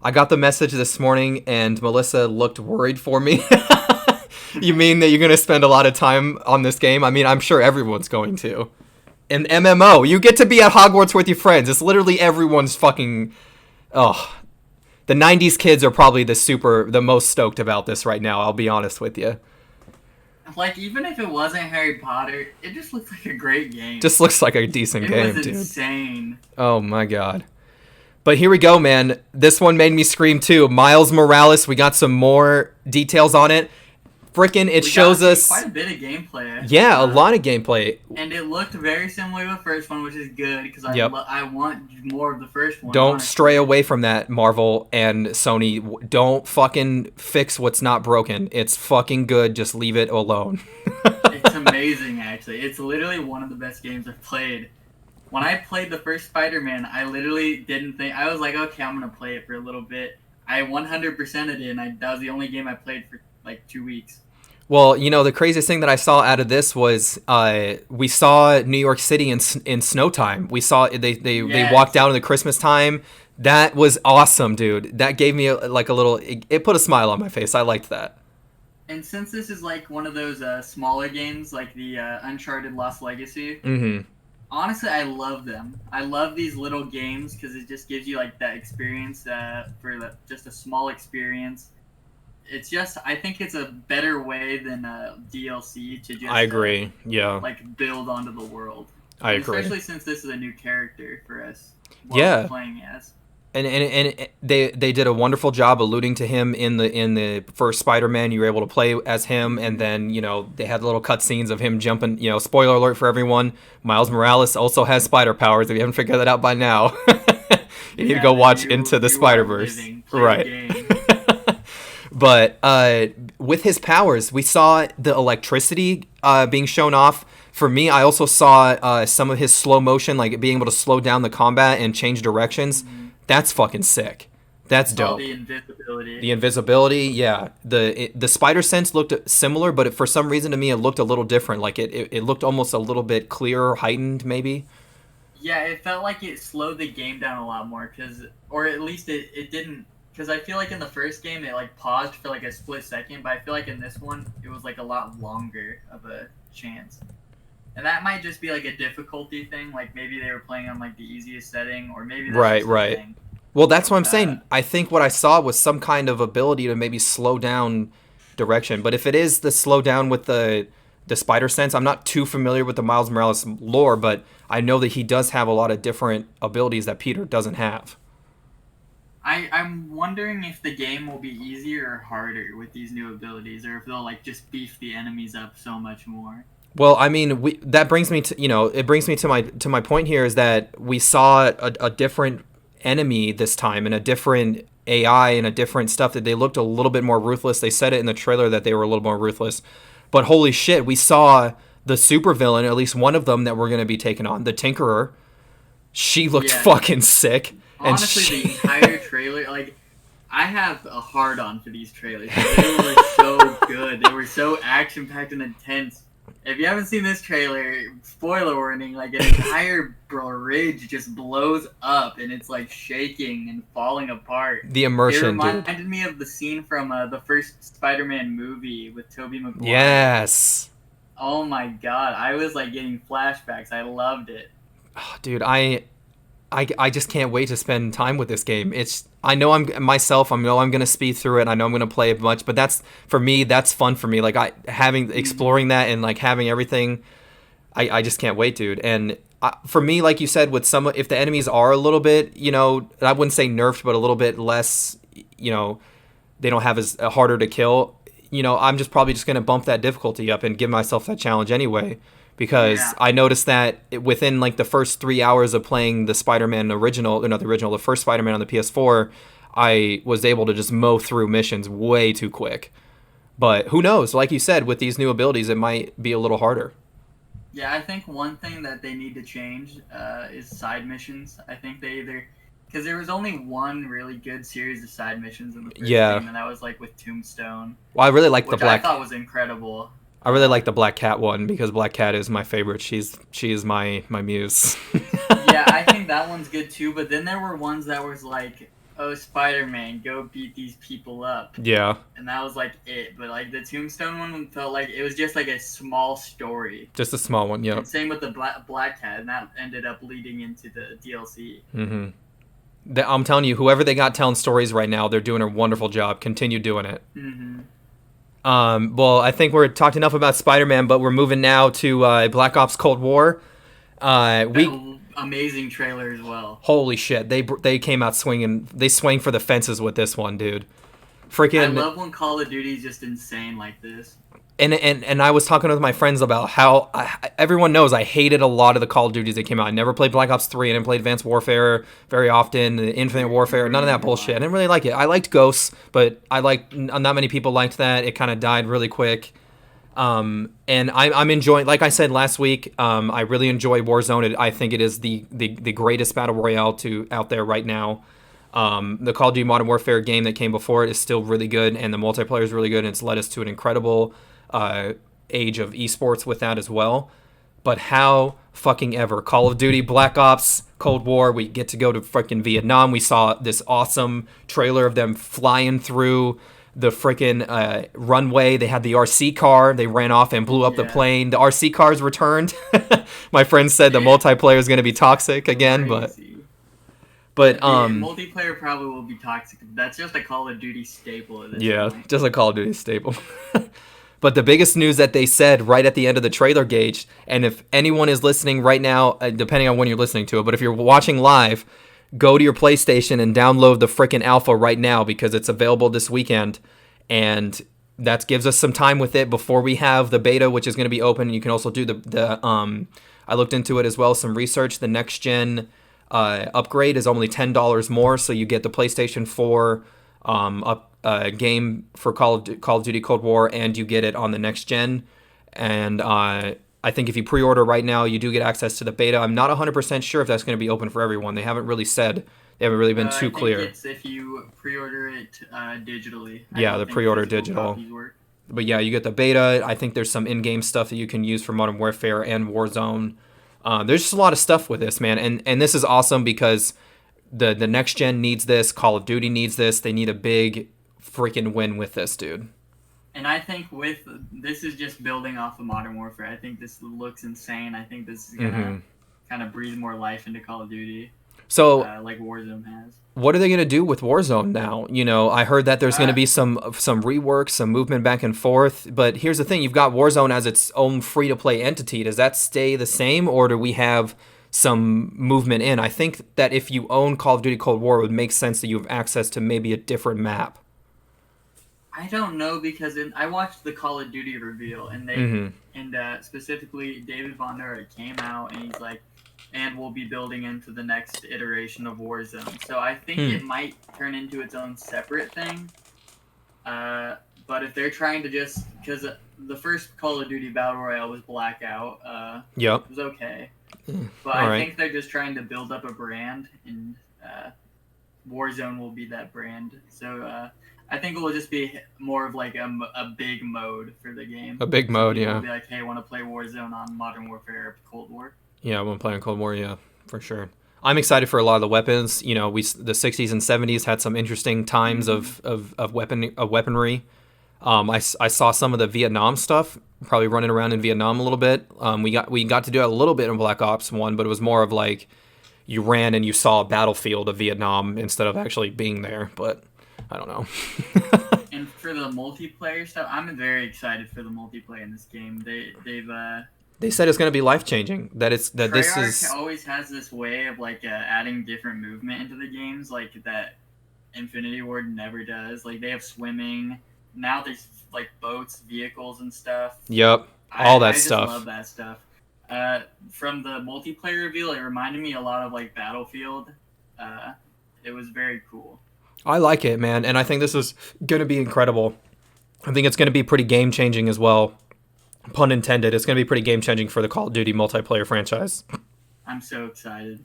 I got the message this morning, and Melissa looked worried for me. You mean that you're gonna spend a lot of time on this game? I mean, I'm sure everyone's going to. An MMO. You get to be at Hogwarts with your friends. It's literally everyone's fucking. Oh, the '90s kids are probably the most stoked about this right now. I'll be honest with you. Like, even if it wasn't Harry Potter, it just looks like a great game. Just looks like a decent game, It was dude. insane. Oh my god. But here we go, man. This one made me scream too. Miles Morales. We got some more details on it. Frickin' it shows us quite a bit of gameplay. Yeah, a lot of gameplay. And it looked very similar to the first one, which is good because I want more of the first one. Don't honestly. stray away from that, Marvel and Sony. Don't fucking fix what's not broken. It's fucking good. Just leave it alone. It's amazing, actually. It's literally one of the best games I've played. When I played the first Spider-Man, I literally didn't think... I was like, okay, I'm going to play it for a little bit. I 100%ed it, and that was the only game I played for like 2 weeks. Well, you know, the craziest thing that I saw out of this was we saw New York City in snow time. We saw they walked out in the Christmas time. That was awesome, dude. That gave me a little... It put a smile on my face. I liked that. And since this is like one of those smaller games, like the Uncharted Lost Legacy, Mm-hmm. honestly, I love them. I love these little games because it just gives you like that experience for just a small experience. It's just, I think it's a better way than DLC to just... I agree. Yeah. Like build onto the world. I agree. Especially since this is a new character for us. Yeah. We're playing as. And they did a wonderful job alluding to him in the first Spider-Man. You were able to play as him, and then, you know, they had little cutscenes of him jumping. You know, spoiler alert for everyone: Miles Morales also has spider powers. If you haven't figured that out by now, you need to go watch Into the Spider-Verse. Right. But with his powers, we saw the electricity being shown off. For me, I also saw some of his slow motion, like being able to slow down the combat and change directions. Mm-hmm. That's fucking sick. That's dope. The invisibility. The invisibility, yeah. The spider sense looked similar, but for some reason to me, it looked a little different. Like it looked almost a little bit clearer, heightened, maybe. Yeah, it felt like it slowed the game down a lot more, or at least it didn't. Because I feel like in the first game, it like paused for like a split second, but I feel like in this one, it was like a lot longer of a chance. And that might just be like a difficulty thing. Like maybe they were playing on like the easiest setting, or maybe that's right. Thing. Well, that's what I'm saying. I think what I saw was some kind of ability to maybe slow down direction. But if it is the slow down with the spider sense, I'm not too familiar with the Miles Morales lore, but I know that he does have a lot of different abilities that Peter doesn't have. I'm wondering if the game will be easier or harder with these new abilities, or if they'll like just beef the enemies up so much more. Well, I mean, that brings me to, you know, it brings me to my point here is that we saw a different enemy this time and a different AI and a different stuff that they looked a little bit more ruthless. They said it in the trailer that they were a little more ruthless, but holy shit, we saw the supervillain, at least one of them that we're going to be taking on, the Tinkerer. She looked fucking sick. Honestly, the entire trailer, like, I have a hard-on for these trailers. They were so good. They were so action-packed and intense. If you haven't seen this trailer, spoiler warning, like, an entire bridge just blows up, and it's, like, shaking and falling apart. The immersion, It reminded me of the scene from the first Spider-Man movie with Tobey Maguire. Yes. Oh, my God. I was, like, getting flashbacks. I loved it. Oh, dude, I I just can't wait to spend time with this game. I know I'm gonna speed through it. I know I'm gonna play it much, but that's for me. That's fun for me. Like exploring that and like having everything. I just can't wait, dude. And for me, like you said, with if the enemies are a little bit, I wouldn't say nerfed, but a little bit less, they don't have as harder to kill. I'm probably just gonna bump that difficulty up and give myself that challenge anyway. Because I noticed that within like the first 3 hours of playing the Spider-Man the first Spider-Man on the PS4, I was able to just mow through missions way too quick. But who knows? Like you said, with these new abilities, it might be a little harder. Yeah, I think one thing that they need to change is side missions. I think because there was only one really good series of side missions in the first game, and that was like with Tombstone. Well, I really like which I thought was incredible. I really like the Black Cat one because Black Cat is my favorite. She is my muse. Yeah, I think that one's good too. But then there were ones that was like, "Oh, Spider-Man, go beat these people up." Yeah. And that was like it. But like the Tombstone one felt like it was just like a small story. Just a small one, yeah. And same with the Black Cat, and that ended up leading into the DLC. Mm-hmm. I'm telling you, whoever they got telling stories right now, they're doing a wonderful job. Continue doing it. Mm-hmm. Well, I think we're talked enough about Spider-Man, but we're moving now to Black Ops Cold War. Amazing trailer as well. Holy shit, they came out swinging. They swing for the fences with this one, dude. Freaking! I love when Call of Duty is just insane like this. And I was talking with my friends about how everyone knows I hated a lot of the Call of Duties that came out. I never played Black Ops 3. I didn't play Advanced Warfare very often. Infinite Warfare, none of that bullshit. I didn't really like it. I liked Ghosts, but not many people liked that. It kind of died really quick. And I'm enjoying, like I said last week, I really enjoy Warzone. I think it is the greatest battle royale out there right now. The Call of Duty Modern Warfare game that came before it is still really good, and the multiplayer is really good, and it's led us to an incredible age of esports with that as well. But how fucking ever, Call of Duty Black Ops Cold War, we get to go to freaking Vietnam. We saw this awesome trailer of them flying through the freaking runway. They had the RC car. They ran off and blew up the plane. The RC cars returned. My friend said the multiplayer is going to be toxic again, but multiplayer probably will be toxic. That's just a Call of Duty staple at this point. Just a Call of Duty staple. But the biggest news that they said right at the end of the trailer, Gage, and if anyone is listening right now, depending on when you're listening to it, but if you're watching live, go to your PlayStation and download the freaking alpha right now because it's available this weekend, and that gives us some time with it before we have the beta, which is going to be open. You can also do I looked into it as well, some research. The next gen upgrade is only $10 more, so you get the PlayStation 4 game for Call of Duty Cold War, and you get it on the next gen. And I think if you pre-order right now, you do get access to the beta. I'm not 100% sure if that's going to be open for everyone. They haven't really said. They haven't really been too clear. It's if you pre-order it digitally. Yeah, the pre-order digital. But yeah, you get the beta. I think there's some in-game stuff that you can use for Modern Warfare and Warzone. There's just a lot of stuff with this, man. And this is awesome because the next gen needs this. Call of Duty needs this. They need a big freaking win with this, dude. And I think this is just building off of Modern Warfare. I think this looks insane. I think this is gonna kind of breathe more life into Call of Duty. So, like Warzone has. What are they gonna do with Warzone now? I heard that there's gonna be some rework, some movement back and forth. But here's the thing: you've got Warzone as its own free-to-play entity. Does that stay the same, or do we have some movement in? I think that if you own Call of Duty Cold War, it would make sense that you have access to maybe a different map. I don't know because I watched the Call of Duty reveal and specifically David Von Der came out and he's like, and we'll be building into the next iteration of Warzone. So I think it might turn into its own separate thing. But if they're trying to because the first Call of Duty Battle Royale was Blackout. It was okay. But I think they're just trying to build up a brand, and Warzone will be that brand. So I think it will just be more of like a big mode for the game. A big mode, yeah. Will be like, hey, I want to play Warzone on Modern Warfare or Cold War. Yeah, I want to play on Cold War, yeah, for sure. I'm excited for a lot of the weapons. The 60s and 70s had some interesting times of weaponry. I saw some of the Vietnam stuff, probably running around in Vietnam a little bit. We got to do it a little bit in Black Ops 1, but it was more of like, you ran and you saw a battlefield of Vietnam instead of actually being there. But I don't know. And for the multiplayer stuff, I'm very excited for the multiplayer in this game. They said it's going to be life changing. This Treyarch is always has this way of like adding different movement into the games, like that Infinity Ward never does. Like they have swimming. Now there's like boats, vehicles, and stuff. Yep, all that I stuff. just love that stuff. From the multiplayer reveal, it reminded me a lot of like Battlefield. It was very cool. I like it, man, and I think this is going to be incredible. I think it's going to be pretty game changing as well. Pun intended. It's going to be pretty game changing for the Call of Duty multiplayer franchise. I'm so excited.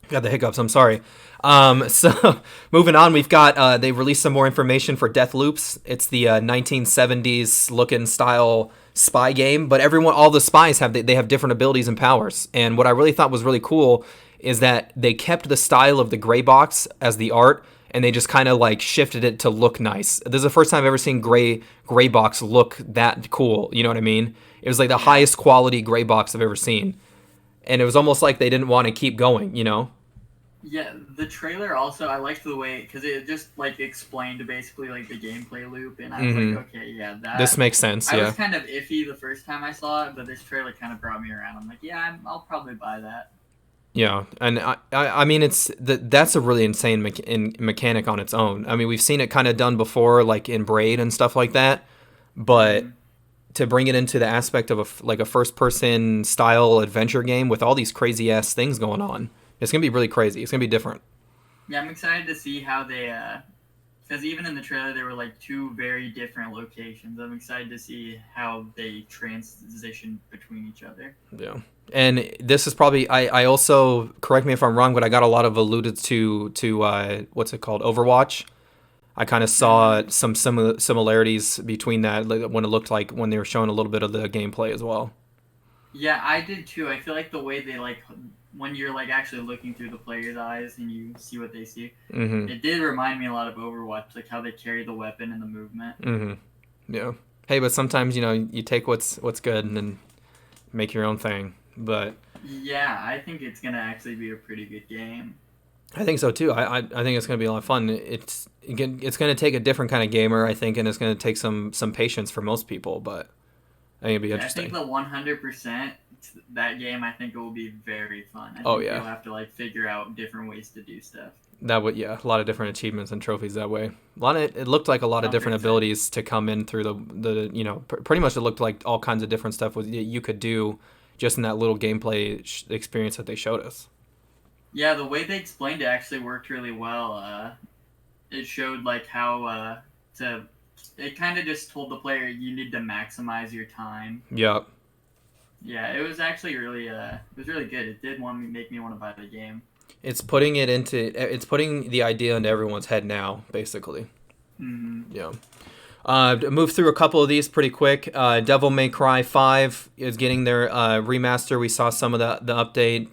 Got the hiccups. I'm sorry. So moving on, we've got they released some more information for Death Loops. It's the 1970s looking style spy game, but all the spies have different abilities and powers. And what I really thought was really cool is that they kept the style of the gray box as the art, and they just kind of like shifted it to look nice. This is the first time I've ever seen gray box look that cool. You know what I mean? It was like the highest quality gray box I've ever seen, and it was almost like they didn't want to keep going. You know? Yeah, the trailer also, I liked the way, because it just like explained basically like the gameplay loop, and I was like, okay, yeah, this makes sense. I was kind of iffy the first time I saw it, but this trailer kind of brought me around. I'm like, yeah, I'll probably buy that. Yeah, and I mean that's a really insane mechanic on its own. I mean, we've seen it kind of done before, like in Braid and stuff like that, but to bring it into the aspect of a first-person style adventure game with all these crazy ass things going on, it's gonna be really crazy. It's gonna be different. Yeah, I'm excited to see how they, because even in the trailer there were like two very different locations. I'm excited to see how they transition between each other. Yeah. And this is probably, I also, correct me if I'm wrong, but I got a lot of alluded to what's it called, Overwatch. I kind of saw some similarities between that when it looked like when they were showing a little bit of the gameplay as well. Yeah, I did too. I feel like the way they like, when you're like actually looking through the player's eyes and you see what they see, it did remind me a lot of Overwatch, like how they carry the weapon and the movement. Yeah. Hey, but sometimes, you take what's good and then make your own thing. But yeah, I think it's gonna actually be a pretty good game. I think so too. I think it's gonna be a lot of fun. It's gonna take a different kind of gamer, I think, and it's gonna take some patience for most people. But I think it'll be interesting. I think the 100% that game, I think it will be very fun. I think you'll have to like figure out different ways to do stuff. That would, a lot of different achievements and trophies that way. It looked like a lot of different abilities to come in through the pretty much it looked like all kinds of different stuff you could do just in that little gameplay experience that they showed us. Yeah, the way they explained it actually worked really well. It showed like how it kind of just told the player you need to maximize your time. Yep. Yeah, it was actually really good. It did make me want to buy the game. It's putting the idea into everyone's head now, basically. Yeah. Move through a couple of these pretty quick. Devil May Cry 5 is getting their remaster. We saw some of the update.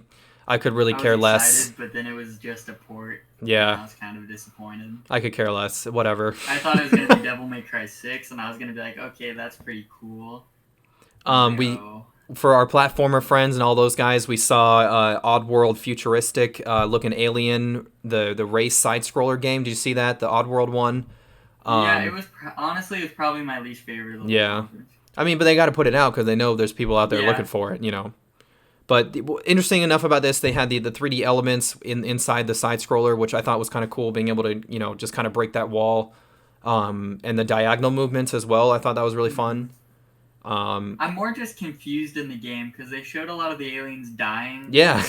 I could really care less. But then it was just a port. Yeah. I was kind of disappointed. I could care less. Whatever. I thought it was going to be Devil May Cry 6, and I was going to be like, okay, that's pretty cool. For our platformer friends and all those guys, we saw Oddworld futuristic looking alien, the race side scroller game. Did you see that? The Oddworld one? Yeah, it was honestly, it was probably my least favorite. Yeah. I mean, but they got to put it out because they know there's people out there looking for it, But interesting enough about this, they had the 3D elements inside the side scroller, which I thought was kind of cool, being able to, just kind of break that wall. And the diagonal movements as well. I thought that was really fun. I'm more just confused in the game because they showed a lot of the aliens dying. Yeah.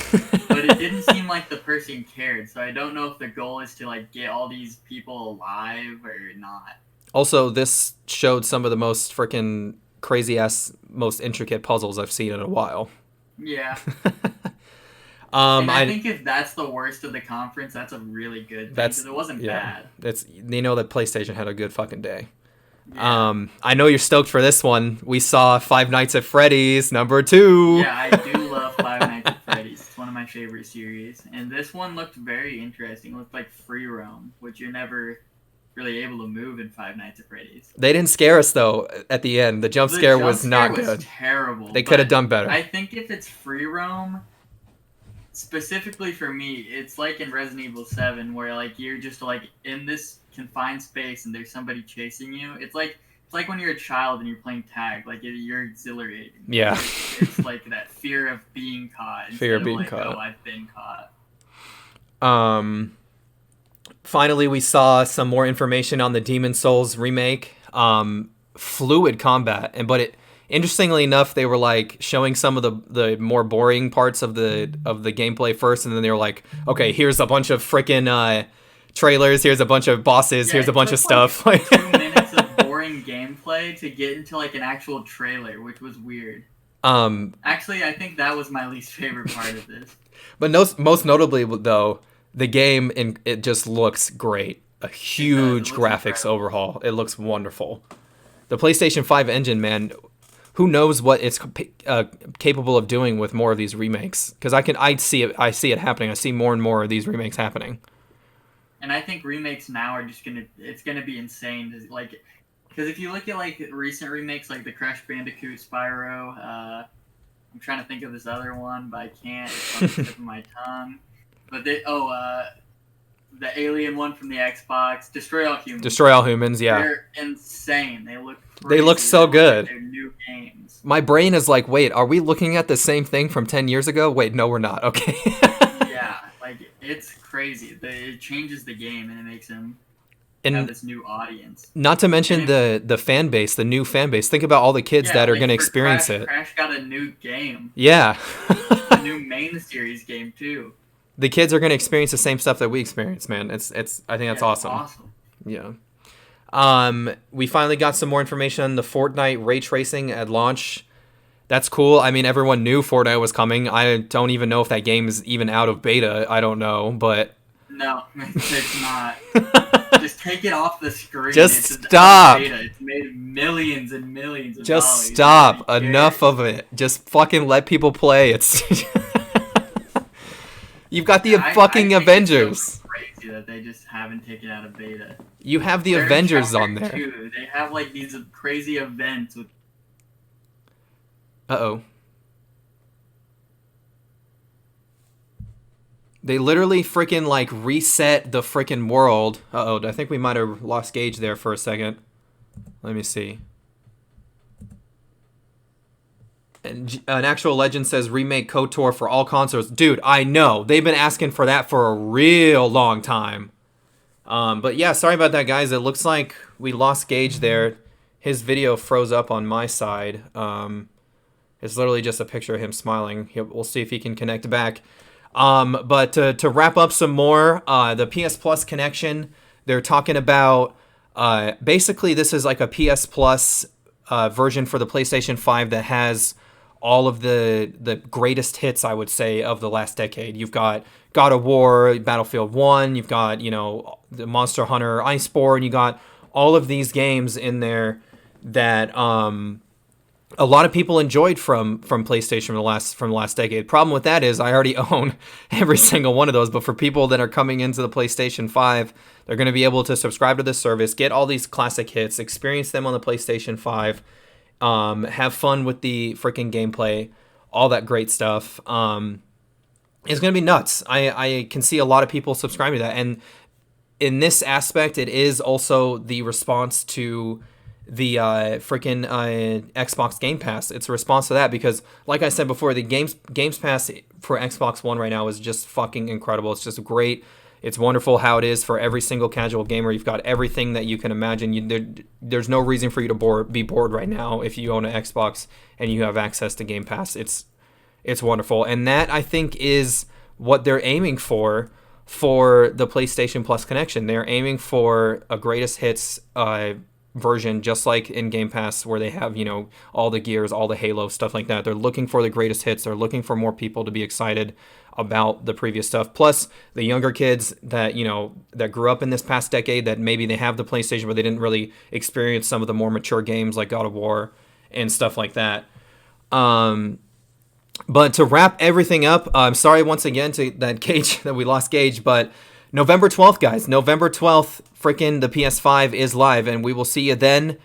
But it didn't seem like the person cared, so I don't know if the goal is to like get all these people alive or not. Also, this showed some of the most freaking crazy ass, most intricate puzzles I've seen in a while. Yeah. I think if that's the worst of the conference, that's a really good thing, because it wasn't bad. That PlayStation had a good fucking day. Yeah. I know you're stoked for this one. We saw Five Nights at Freddy's #2. Yeah, I do love Five Nights at Freddy's. It's one of my favorite series. And this one looked very interesting. It looked like free roam, which you're never really able to move in Five Nights at Freddy's. They didn't scare us, though, at the end. The jump scare was not good. Terrible. They could have done better. I think if it's free roam, specifically for me, it's like in Resident Evil 7 where like you're just like in this confined space and there's somebody chasing you. It's like when you're a child and you're playing tag, like you're exhilarating. Yeah. It's like that fear of being caught. Fear of being like, caught. Oh, I've been caught. Finally, we saw some more information on the Demon Souls remake. Fluid combat, but interestingly enough, they were like showing some of the more boring parts of the gameplay first, and then they were like, okay, here's a bunch of freaking trailers, here's a bunch of bosses, here's a bunch of stuff. Like 2 minutes of boring gameplay to get into like an actual trailer, which was weird. Actually, I think that was my least favorite part of this. But most notably, though, the game it just looks great. A huge graphics incredible. Overhaul. It looks wonderful. The PlayStation 5 engine, man. Who knows what it's capable of doing with more of these remakes? Because I see it happening. I see more and more of these remakes happening. And I think remakes now are just it's gonna be insane. Like, because if you look at like recent remakes, like the Crash Bandicoot, Spyro, I'm trying to think of this other one, but I can't. It's on the tip of my tongue. But the alien one from the Xbox, Destroy All Humans. Destroy All Humans, yeah. They're insane. They look crazy. They look so good. Like they're new games. My brain is like, wait, are we looking at the same thing from 10 years ago? Wait, no, we're not. Okay. Yeah, like it's crazy. It changes the game and it makes them have this new audience. Not to mention the fan base, the new fan base. Think about all the kids that are going to experience it. Crash got a new game. Yeah. A new main series game too. The kids are going to experience the same stuff that we experience, man. I think that's awesome. Awesome. Yeah. We finally got some more information on the Fortnite ray tracing at launch. That's cool. I mean, everyone knew Fortnite was coming. I don't even know if that game is even out of beta. I don't know, but no, it's not. Just take it off the screen. Just stop. It's made millions and millions of Just dollars. stop. Enough of it. Just fucking let people play. It's You've got the fucking Avengers. It's so crazy that they just haven't taken out of beta. You have the Avengers on there. Too. They have like these crazy events with. Uh-oh. They literally freaking like reset the freaking world. Uh-oh, I think we might have lost Gage there for a second. Let me see. And an actual legend says remake KOTOR for all consoles. Dude, I know. They've been asking for that for a real long time. But yeah, sorry about that, guys. It looks like we lost Gage there. His video froze up on my side. It's literally just a picture of him smiling. We'll see if he can connect back. But to wrap up some more, the PS Plus connection, they're talking about... basically, this is like a PS Plus version for the PlayStation 5 that has all of the greatest hits, I would say, of the last decade. You've got God of War, Battlefield 1, you've got, the Monster Hunter Iceborne, you got all of these games in there that a lot of people enjoyed from PlayStation from the last decade. Problem with that is I already own every single one of those, but for people that are coming into the PlayStation 5, they're going to be able to subscribe to this service, get all these classic hits, experience them on the PlayStation 5, have fun with the freaking gameplay, all that great stuff. It's going to be nuts. I can see a lot of people subscribing to that. And in this aspect, it is also the response to the freaking Xbox Game Pass. It's a response to that because, like I said before, the Games Pass for Xbox One right now is just fucking incredible. It's just great. It's wonderful how it is for every single casual gamer. You've got everything that you can imagine. There's no reason for you to be bored right now if you own an Xbox and you have access to Game Pass. It's wonderful. And that, I think, is what they're aiming for the PlayStation Plus connection. They're aiming for a greatest hits version, just like in Game Pass, where they have, all the Gears, all the Halo, stuff like that. They're looking for the greatest hits. They're looking for more people to be excited about the previous stuff. Plus, the younger kids that, that grew up in this past decade, that maybe they have the PlayStation, but they didn't really experience some of the more mature games like God of War and stuff like that. But to wrap everything up, I'm sorry once again that we lost Gage, but November 12th, guys. November 12th, freaking the PS5 is live, and we will see you then.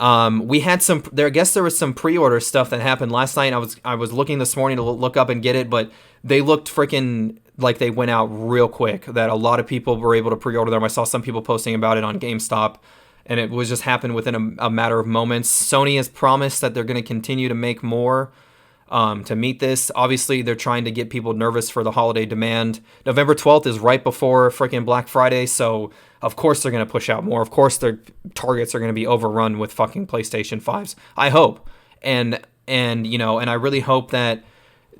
We had I guess there was some pre-order stuff that happened last night. I was looking this morning to look up and get it, but they looked freaking like they went out real quick, that a lot of people were able to pre-order them. I saw some people posting about it on GameStop, and it was just happened within a matter of moments. Sony has promised that they're going to continue to make more to meet this. Obviously, they're trying to get people nervous for the holiday demand. November 12th is right before freaking Black Friday, so of course they're going to push out more. Of course their targets are going to be overrun with fucking PlayStation 5s. I hope. And I really hope that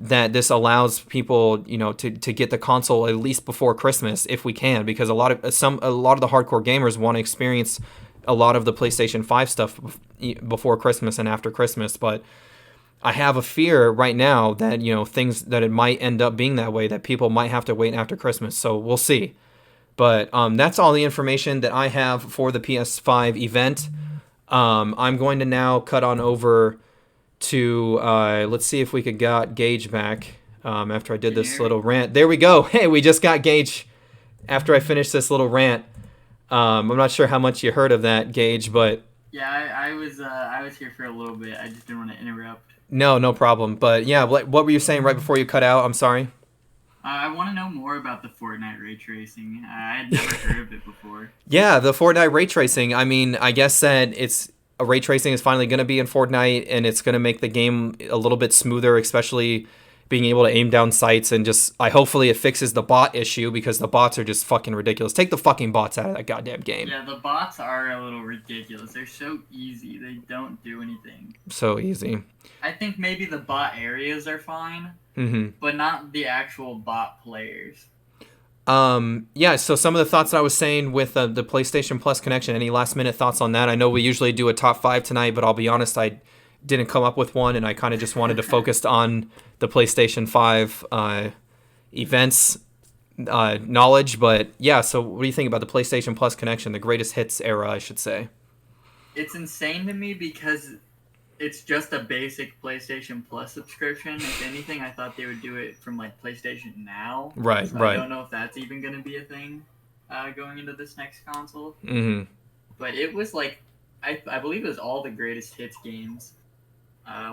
this allows people, to get the console at least before Christmas if we can, because a lot of the hardcore gamers want to experience a lot of the PlayStation 5 stuff before Christmas and after Christmas. But I have a fear right now that, things that it might end up being that way, that people might have to wait after Christmas. So we'll see. But that's all the information that I have for the PS5 event. I'm going to now cut on over to, let's see if we could got Gage back after I did this little rant. There we go. Hey, we just got Gage after I finished this little rant. I'm not sure how much you heard of that, Gage, but... Yeah, I was here for a little bit. I just didn't want to interrupt. No problem. But yeah, what were you saying right before you cut out? I'm sorry. I want to know more about the Fortnite ray tracing. I had never heard of it before. Yeah, the Fortnite ray tracing. I mean, I guess that ray tracing is finally going to be in Fortnite, and it's going to make the game a little bit smoother, especially being able to aim down sights, and hopefully it fixes the bot issue, because the bots are just fucking ridiculous. Take the fucking bots out of that goddamn game. Yeah, the bots are a little ridiculous. They're so easy. They don't do anything. So easy. I think maybe the bot areas are fine, but not the actual bot players. Yeah, so some of the thoughts that I was saying with the PlayStation Plus connection, any last minute thoughts on that? I know we usually do a top 5 tonight, but I'll be honest, I didn't come up with one, and I kind of just wanted to focus on the PlayStation 5 events knowledge. But yeah, so what do you think about the PlayStation Plus connection, the greatest hits era, I should say? It's insane to me because it's just a basic PlayStation Plus subscription. If anything, I thought they would do it from like PlayStation Now. Right. I don't know if that's even going to be a thing going into this next console. But it was like, I believe it was all the greatest hits games,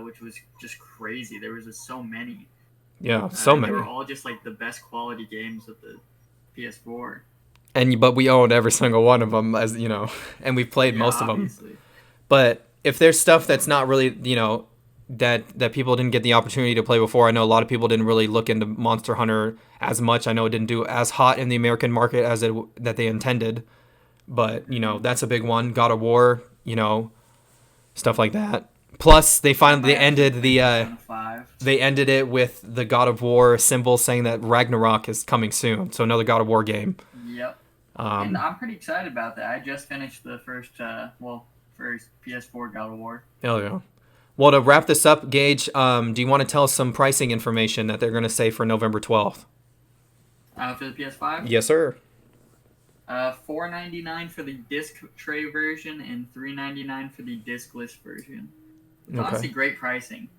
which was just crazy. There was just so many. Yeah, so many. They were all just like the best quality games of the PS4. But we owned every single one of them, as you know, and we've played most of them. But if there's stuff that's not really, that people didn't get the opportunity to play before, I know a lot of people didn't really look into Monster Hunter as much. I know it didn't do as hot in the American market as that they intended. But, that's a big one. God of War, stuff like that. Plus, they ended they ended it with the God of War symbol saying that Ragnarok is coming soon. So another God of War game. Yep. And I'm pretty excited about that. I just finished the first PS4 God of War. Hell yeah. Well, to wrap this up, Gage, do you want to tell us some pricing information that they're going to say for November 12th? For the PS5? Yes, sir. $4.99 for the disc tray version and $3.99 for the discless version. It's honestly great pricing.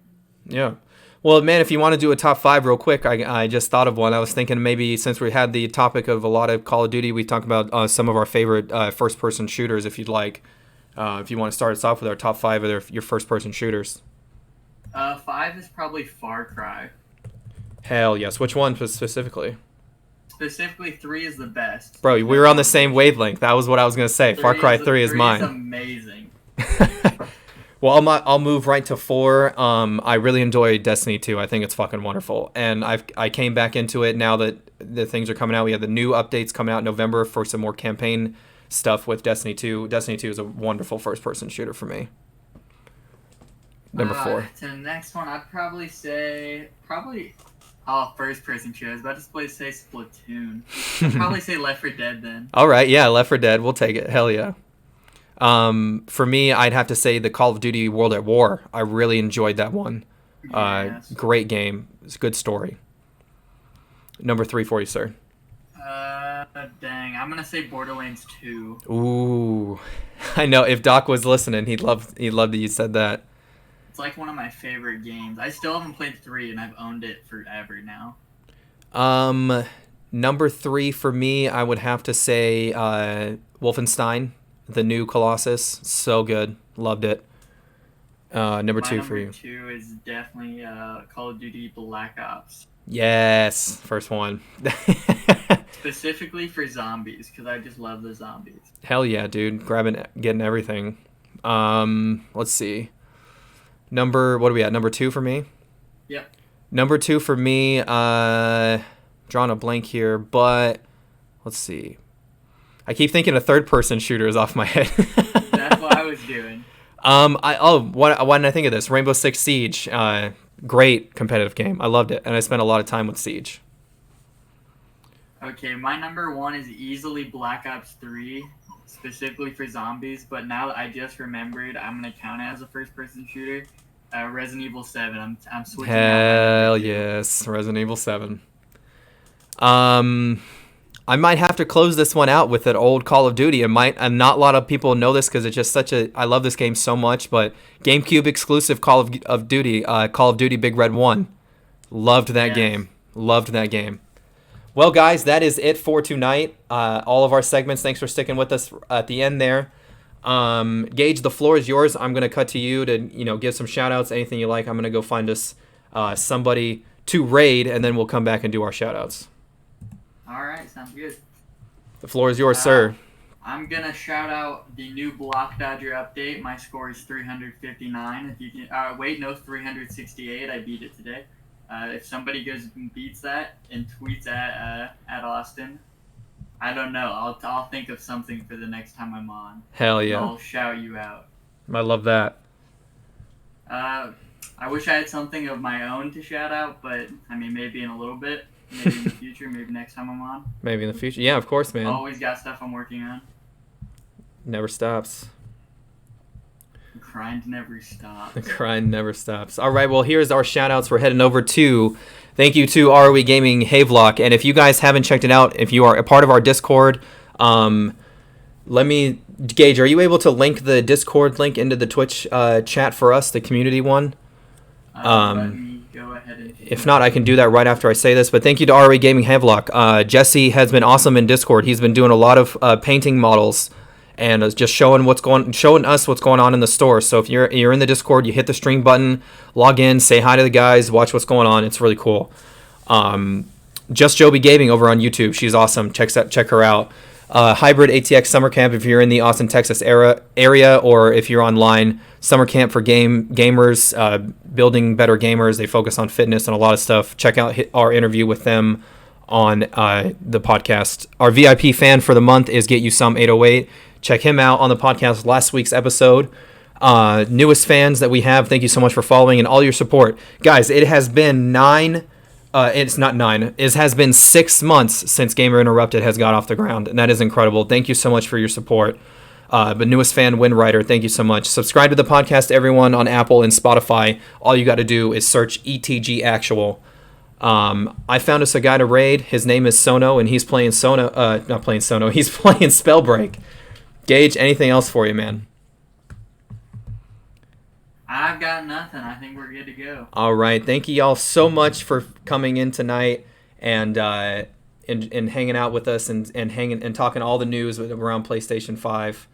Yeah. Well, man, if you want to do a top 5 real quick, I just thought of one. I was thinking maybe since we had the topic of a lot of Call of Duty, we talk about some of our favorite first-person shooters, if you'd like. If you want to start us off with our top 5 of your first-person shooters. 5 is probably Far Cry. Hell yes. Which one specifically? Specifically, 3 is the best. Bro, we were on the same wavelength. That was what I was going to say. Far Cry 3 is mine. 3 is amazing. Well, I'll move right to 4. I really enjoy Destiny 2. I think it's fucking wonderful. And I came back into it now that the things are coming out. We have the new updates coming out in November for some more campaign stuff with Destiny 2. Destiny 2 is a wonderful first-person shooter for me. Number 4. To the next one, I'd probably say... first-person shooter. I was about to say Splatoon. I'd probably say Left 4 Dead then. All right, yeah, Left 4 Dead. We'll take it. Hell yeah. For me, I'd have to say the Call of Duty World at War. I really enjoyed that one. Yes. Great game. It's a good story. Number 3 for you, sir. Dang. I'm going to say Borderlands 2. Ooh. I know. If Doc was listening, he'd love that you said that. It's like one of my favorite games. I still haven't played 3, and I've owned it forever now. Number 3 for me, I would have to say Wolfenstein, the new Colossus. So good. Loved it. Number 2 for you. Number 2 is definitely Call of Duty Black Ops. Yes, first one. Specifically for zombies, because I just love the zombies. Hell yeah, dude. Getting everything. Let's see. What are we at? Number 2 for me? Yep. Number 2 for me, drawing a blank here, but let's see. I keep thinking a third-person shooter is off my head. That's what I was doing. Why didn't I think of this? Rainbow Six Siege. Great competitive game. I loved it, and I spent a lot of time with Siege. Okay, my number 1 is easily Black Ops 3, specifically for zombies, but now that I just remembered, I'm going to count it as a first-person shooter. Resident Evil 7. I'm switching out my Hell number 2. yes, Resident Evil 7. I might have to close this one out with an old Call of Duty. And not a lot of people know this because it's just I love this game so much, but GameCube exclusive Call of Duty, Call of Duty Big Red 1. Loved that game. Loved that game. Well, guys, that is it for tonight. All of our segments. Thanks for sticking with us at the end there. Gage, the floor is yours. I'm going to cut to you to, give some shout outs, anything you like. I'm going to go find us somebody to raid, and then we'll come back and do our shout outs. All right, sounds good. The floor is yours, sir. I'm going to shout out the new Block Dodger update. My score is 359. If you can, wait, no, 368. I beat it today. If somebody goes and beats that and tweets at Austin, I don't know. I'll think of something for the next time I'm on. Hell yeah. I'll shout you out. I love that. I wish I had something of my own to shout out, but I mean, maybe in a little bit. Maybe in the future. Maybe next time I'm on. Maybe in the future. Yeah, of course, man. Always got stuff I'm working on. Never stops. The grind never stops. The grind never stops. All right, well, here's our shout-outs. We're heading over to... Thank you to ROE Gaming Havelock. And if you guys haven't checked it out, if you are a part of our Discord, Gage, are you able to link the Discord link into the Twitch chat for us, the community one? Let me go ahead and... If not, I can do that right after I say this. But thank you to ROE Gaming Havelock. Jesse has been awesome in Discord. He's been doing a lot of painting models and is just showing us what's going on in the store. So if you're in the Discord, you hit the stream button, log in, say hi to the guys, watch what's going on. It's really cool. Just Joby Gaming over on YouTube. She's awesome. Check her out. Hybrid ATX Summer Camp if you're in the Austin, Texas area, or if you're online. Summer Camp for gamers, building better gamers. They focus on fitness and a lot of stuff. Check out our interview with them on the podcast. Our VIP fan for the month is Get You Some 808. Check him out on the podcast last week's episode. Newest fans that we have, thank you so much for following and all your support. Guys, it has been it's not 9. It has been 6 months since Gamer Interrupted has got off the ground, and that is incredible. Thank you so much for your support. But newest fan, Windwriter, thank you so much. Subscribe to the podcast, everyone, on Apple and Spotify. All you got to do is search ETG Actual. I found us a guy to raid. His name is Sono, and he's playing he's playing Spellbreak. Gage, anything else for you, man? I've got nothing. I think we're good to go. All right. Thank you y'all so much for coming in tonight and hanging out with us and talking all the news around PlayStation 5.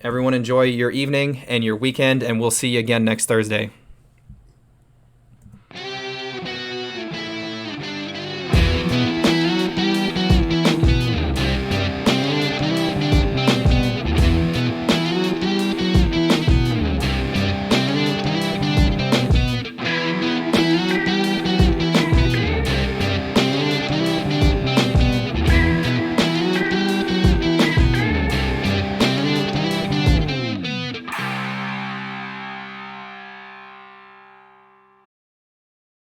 Everyone enjoy your evening and your weekend, and we'll see you again next Thursday.